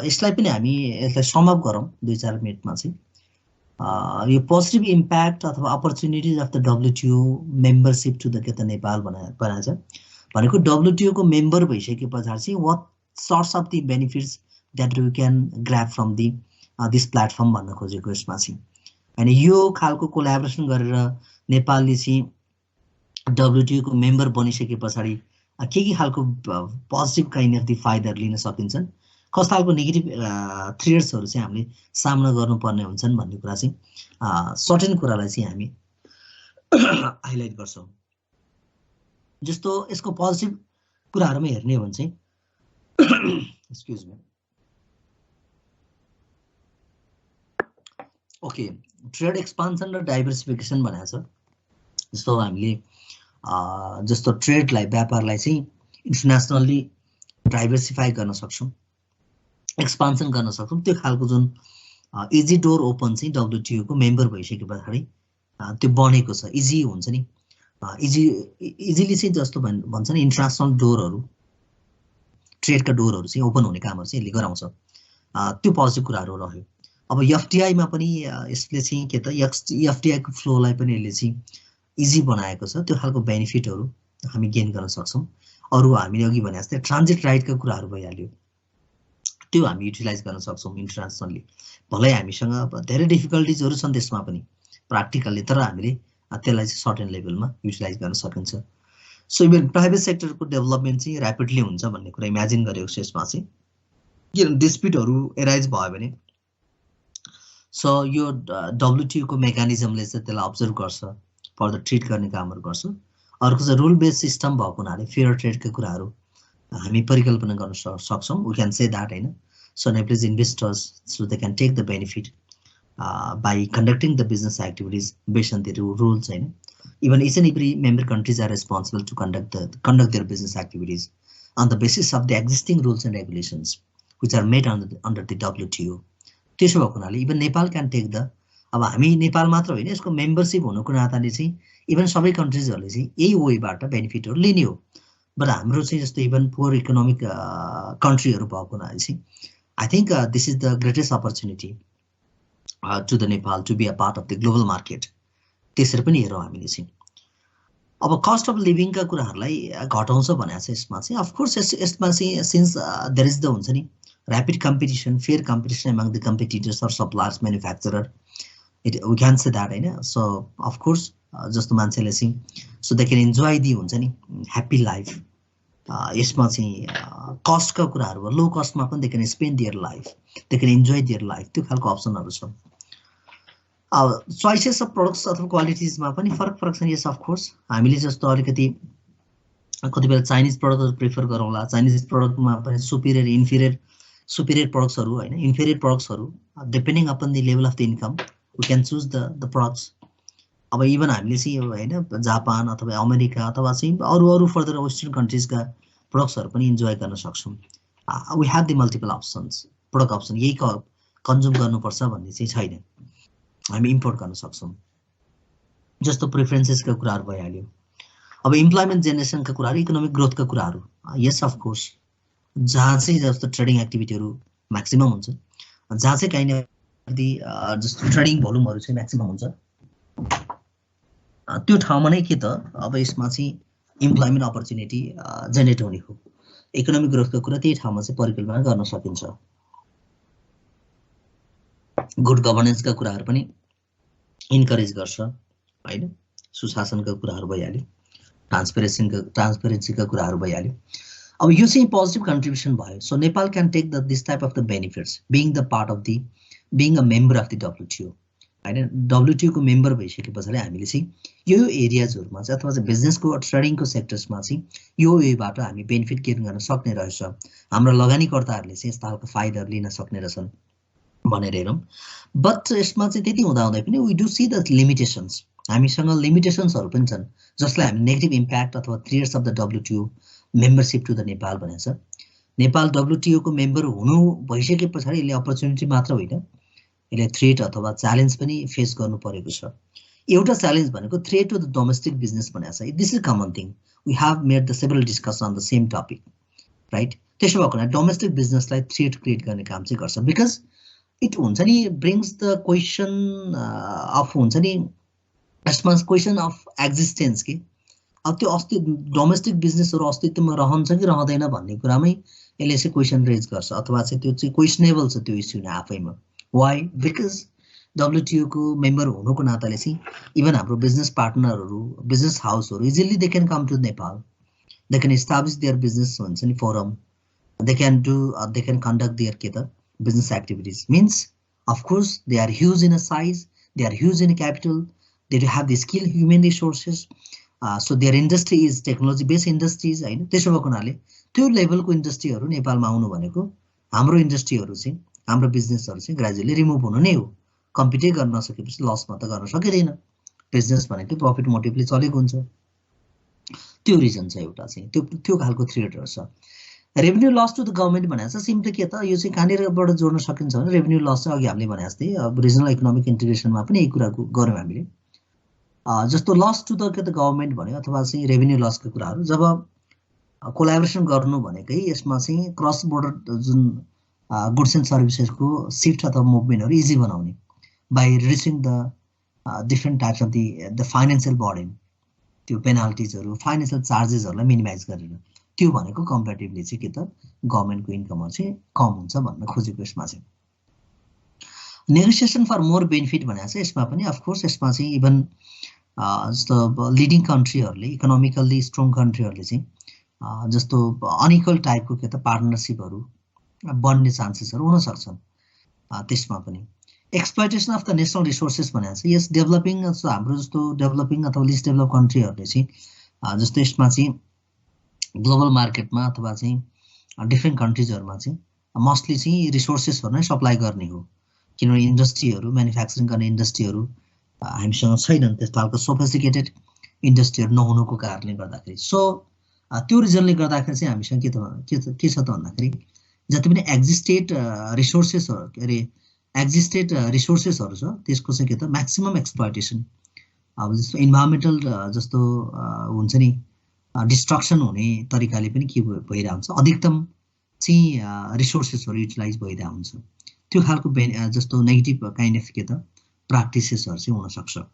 यसलाई पनि हामी यसलाई समअप गरौँ 2-4 मिनटमा चाहिँ। यो पोजिटिभ इम्प्याक्ट अथवा opportunities of the WTO membership to the के त नेपाल भनेको छ भनेको WTO को मेम्बर भइसके पछाडि चाहिँ what sorts of the benefits that we can grab from this platform भन्न खोजेको यसमा चाहिँ। होइन यो खालको कोलाबोरेसन गरेर नेपालले चाहिँ WTO को मेम्बर बनिसके पछाडि के खालको पोजिटिभ काइन्ड अफ द फाइदाहरू लिन सकिन्छन्, कस्तो खालको नेगेटिभ थ्रेट्सहरू चाहिँ हामीले सामना गर्नुपर्ने हुन्छन् भन्ने कुरा चाहिँ सर्टेन कुरालाई चाहिँ हामी हाइलाइट गर्छौँ। जस्तो यसको पोजिटिभ कुराहरूमा हेर्ने हो भने चाहिँ excuse me, okay, trade expansion र डाइभर्सिफिकेसन भनेको छ। जस्तो हामीले जस्तो ट्रेडलाई व्यापारलाई चाहिँ इन्टरनेसनल्ली डाइभर्सिफाई गर्न सक्छौँ, एक्सपान्सन गर्न सक्छौँ, त्यो खालको जुन इजी डोर ओपन चाहिँ WTO को मेम्बर भइसके पछाडि त्यो बनेको छ। इजी हुन्छ नि, इजिली चाहिँ जस्तो भन्छ नि इन्टरनेसनल डोरहरू, ट्रेडका डोरहरू चाहिँ ओपन हुने कामहरू चाहिँ यसले गराउँछ। त्यो पोजिटिभ कुराहरू रह्यो। अब FDI मा पनि यसले चाहिँ के त FDI को फ्लोलाई पनि यसले चाहिँ इजी बनाएको छ। त्यो खालको बेनिफिटहरू हामी गेन गर्न सक्छौँ। अरू हामीले अघि भने जस्तै ट्रान्जिट राइटका कुराहरू भइहाल्यो, त्यो हामी युटिलाइज गर्न सक्छौँ इन्टरनेसनली। भलै हामीसँग धेरै डिफिकल्टिजहरू छन् त्यसमा पनि प्र्याक्टिकल्ली, तर हामीले त्यसलाई चाहिँ सर्टेन लेभलमा युटिलाइज गर्न सकिन्छ। सो इभन प्राइभेट सेक्टरको डेभलपमेन्ट चाहिँ ऱ्यापिडली हुन्छ भन्ने कुरा इमेजिन गरेको छ यसमा चाहिँ। किन डिस्प्युटहरू एराइज भयो भने सो यो WTO को मेकानिजमले चाहिँ त्यसलाई अब्जर्भ गर्छ, फर्दर ट्रिट गर्ने कामहरू गर्छ। अर्को चाहिँ रुल बेस्ड सिस्टम भएको हुनाले फेयर ट्रेडका कुराहरू हामी परिकल्पना गर्न सक्छौँ। वी क्यान से द्याट, होइन। So Nepalese investors so they can take the benefit by conducting the business activities based on the rules. Even each and every member countries are responsible to conduct their business activities on the basis of the existing rules and regulations which are made under the WTO. त्यसो भएको हुनाले even Nepal can take the, अब हामी नेपाल मात्र होइन यसको membership हुनुको नाताले चाहिँ इभन सबै कन्ट्रिजहरूले चाहिँ यही वेबाट बेनिफिटहरू लिने हो। बट हाम्रो चाहिँ जस्तो इभन पुवर इकोनोमिक कन्ट्रीहरू भएको हुनाले चाहिँ I think this is the greatest opportunity to the Nepal to be a part of the global market. त्यसरी पनि हेरौँ हामीले चाहिँ। अब कस्ट अफ लिभिङका कुराहरूलाई घटाउँछ भनेको छ यसमा चाहिँ। अफकोर्स यसमा चाहिँ सिन्स देयर इज द हुन्छ नि rapid competition, fair competition among the competitors or suppliers, manufacturer, it we can say that, होइन। सो अफकोर्स जस्तो मान्छेले चाहिँ so they can enjoy the हुन्छ नि ह्याप्पी लाइफ। यसमा चाहिँ कस्टका कुराहरू लो कस्टमा पनि they can spend their life, they can enjoy their life, त्यो खालको अप्सनहरू छ। चोइसेस अफ प्रडक्ट्स अथवा क्वालिटिजमा पनि फरक छन्। यस अफकोर्स हामीले जस्तो अलिकति कति बेला चाइनिज प्रडक्टहरू प्रिफर गरौँला, चाइनिज प्रडक्टमा पनि सुपिरियर प्रडक्ट्सहरू, होइन, इन्फेरियर प्रडक्ट्सहरू depending upon the level of the income we can choose the products. अब इभन हामीले चाहिँ होइन जापान अथवा अमेरिका अथवा चाहिँ अरू फर्दर वेस्टर्न कन्ट्रिजका प्रडक्ट्सहरू पनि इन्जोय गर्न सक्छौँ। We have the multiple options, product option यही कन्ज्युम गर्नुपर्छ भन्ने चाहिँ छैन, हामी इम्पोर्ट गर्न सक्छौँ। जस्तो प्रिफरेन्सेसका कुराहरू भइहाल्यो। अब इम्प्लोइमेन्ट जेनेरेसनका कुराहरू, इकोनोमिक ग्रोथका कुराहरू, यस अफकोर्स जहाँ चाहिँ जस्तो ट्रेडिङ एक्टिभिटीहरू म्याक्सिमम हुन्छ, जहाँ चाहिँ काइन्ड अफ दि जस्तो ट्रेडिङ भोल्युमहरू चाहिँ म्याक्सिमम हुन्छ, त्यो ठाउँमा नै के त अब यसमा चाहिँ इम्प्लोइमेन्ट अपर्च्युनिटी जेनेरेट हुने हो। इकोनोमिक ग्रोथका कुरा त्यही ठाउँमा चाहिँ परिकल्पना गर्न सकिन्छ। गुड गभर्नेन्सका कुराहरू पनि इन्करेज गर्छ, होइन। सुशासनका कुराहरू भइहाल्यो, ट्रान्सपेरेन्सीका कुराहरू भइहाल्यो। अब यो चाहिँ पोजिटिभ कन्ट्रिब्युसन भयो। So Nepal can take this type of the benefits being the part of the being a member of the WTO। हैन WTO को मेम्बर भइसके पछाडि हामीले चाहिँ यो एरियाजहरुमा चाहिँ अथवा चाहिँ बिजनेसको ट्रेडिङको सेक्टर्समा चाहिँ यो वेबाट हामी बेनिफिट गेन गर्न सक्ने रहेछ हाम्रो लगानीकर्ताहरूले चाहिँ यस्ता खालको फाइदाहरु लिन सक्ने रहेछन् भनेर हेरौं बट यसमा चाहिँ त्यति हुँदा हुँदै पनि we do see the limitations हामीसँग लिमिटेशन्सहरु पनि छन् जसलाई हामी नेगेटिभ इम्प्याक्ट अथवा threats of the WTO membership to the Nepal भनेको छ नेपाल WTO को मेम्बर हुनु भइसके पछाडि यसले अपर्च्युनिटी मात्र होइन यसले थ्रेट अथवा च्यालेन्ज पनि फेस गर्नु परेको छ एउटा च्यालेन्ज भनेको threat to the domestic business भनेको छ this is common thing we have made the several discussion on the same topic right त्यसो भएको हुनाले डोमेस्टिक बिजनेसलाई थ्रेट क्रिएट गर्ने काम चाहिँ गर्छ बिकज इट हुन्छ नि ब्रिङ्स द क्वेसन अफ हुन्छ नि यसमा क्वेसन अफ एक्जिस्टेन्स के अब त्यो डोमेस्टिक बिजनेसहरु अस्तित्वमा रहन्छ कि रहँदैन भन्ने कुरामै यसले चाहिँ क्वेसन रेज गर्छ अथवा चाहिँ त्यो चाहिँ क्वेसनेबल छ त्यो इस्यु नै आफैमा व्हाई बिकज WTO को मेम्बर हुनुको नाताले चाहिँ इभन हाम्रो बिजनेस पार्टनरहरु बिजनेस हाउसहरु easily they can come to Nepal they can establish their business हुन्छ नि forum they can conduct their के त business activities means of course they are huge in a size they are huge in capital they do have the skill human resources so their industry is technology based industries हैन त्यसो भएको हुनाले त्यो लेभलको इन्डस्ट्रीहरु नेपालमा आउनु भनेको हाम्रो इन्डस्ट्रीहरु चाहिँ हाम्रो बिजनेसहरु चाहिँ ग्रेजुअली रिमुभ हुनु नै हो कम्पिट गर्न नसकेपछि लसमा त गर्न सकिदैन बिजनेस भनेको प्रफिट मोटिभले चलेको हुन्छ त्यो रिजन चाहिँ एउटा चाहिँ त्यो खालको थ्रेटहरु छ revenue loss to the government भनेको छ सिम्पली के त यो चाहिँ कहाँनिरबाट जोड्न सकिन्छ भने रेभेन्यू लस चाहिँ अघि हामीले भने जस्तै अब रिजनल इकोनोमिक इन्टिग्रेसनमा पनि यही कुरा गर्यौं हामीले जस्तो लस टु द के त गभर्नमेन्ट भन्यो अथवा चाहिँ रेभेन्यू लसको कुराहरु जब कोलाबोरेसन गर्नु भनेकै यसमा चाहिँ क्रस बोर्डर जुन गुड्स एन्ड सर्भिसेसको शिफ्ट अथवा मुभमेन्टहरु इजी बनाउने by reducing the different types of the financial burden त्यो पेनाल्टिजहरु फाइनान्शियल चार्जेसहरुलाई मिनिमाइज गरेर त्यो भनेको कम्पेरेटिभली चाहिँ के त गभर्नमेन्टको इन्कमहरु चाहिँ कम हुन्छ भन्न खोजेको यसमा चाहिँ नेगोसिएसन फर मोर बेनिफिट भनेको चाहिँ यसमा पनि अफ कोर्स यसमा चाहिँ इभन जस्तो लिडिङ कन्ट्रीहरुले इकोनोमिकली स्ट्रङ कन्ट्रीहरुले चाहिँ जस्तो अनइक्वल टाइपको के त पार्टनरशिपहरु बन्ने चान्सेसहरु हुन सक्छन् त्यसमा पनि exploitation of the national resources भनेको चाहिँ यस डेभलपिङ हाम्रो जस्तो डेभलपिङ अथवा लिस्ट डेभलप कन्ट्रीहरुले चाहिँ जस्तो यसमा चाहिँ ग्लोबल मार्केटमा अथवा चाहिँ डिफरेन्ट कन्ट्रीजहरुमा चाहिँ मोस्टली चाहिँ रिसोर्सेसहरु नै सप्लाई गर्ने हो किनभने इन्डस्ट्रीहरु म्यानुफ्याक्चरिङ गर्ने इन्डस्ट्रीहरु हामीसँग छैनन् त्यस्तो खालको सोफिस्टिकेटेड इन्डस्ट्रीहरु नहुनुको कारणले गर्दाखेरि सो त्यो रिजनले गर्दाखेरि चाहिँ हामीसँग के छ त भन्दाखेरि जति पनि एक्जिस्टेड रिसोर्सेसहरु के अरे एक्जिस्टेड रिसोर्सेसहरु छ त्यसको चाहिँ के त म्याक्सिमम एक्सप्लोइटेसन अब जस्तो इन्भाइरोन्मेन्टल जस्तो हुन्छ नि डिस्ट्रक्सन हुने तरिकाले पनि के भइरा हुन्छ अधिकतम चाहिँ रिसोर्सेसहरु युटिलाइज भइरा हुन्छ त्यो खालको जस्तो नेगेटिभ काइन्ड अफ के त प्र्याक्टिसेसहरु चाहिँ हुन सक्छ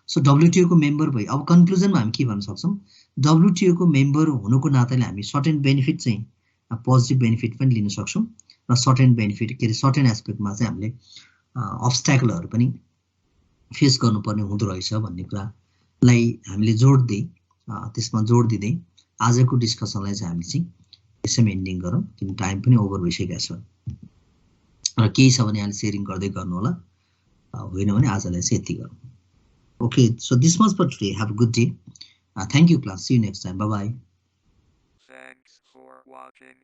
सो WTO को मेम्बर भई अब कन्क्लुजनमा हामी के भन्न सक्छौं WTO को मेम्बर हुनुको नाताले हामी सर्टेन बेनिफिट चाहिँ पोजिटिभ बेनिफिट पनि लिन सक्छौं र सर्टेन बेनिफिट के सर्टेन एस्पेक्टमा चाहिँ हामीले अब्स्ट्याकलहरु पनि फेस गर्नुपर्ने हुँदो रहेछ भन्ने कुरालाई हामीले जोड दिँदै आजको डिस्कसनलाई चाहिँ हामी चाहिँ यसैमा एन्डिङ गरौँ किन टाइम पनि ओभर भइसकेको छ र केही छ भने यहाँले सेयरिङ गर्दै गर्नु होला होइन भने आजलाई चाहिँ यति गरौँ okay so this much for today have a good day thank you class see you next time bye bye
Thanks for watching.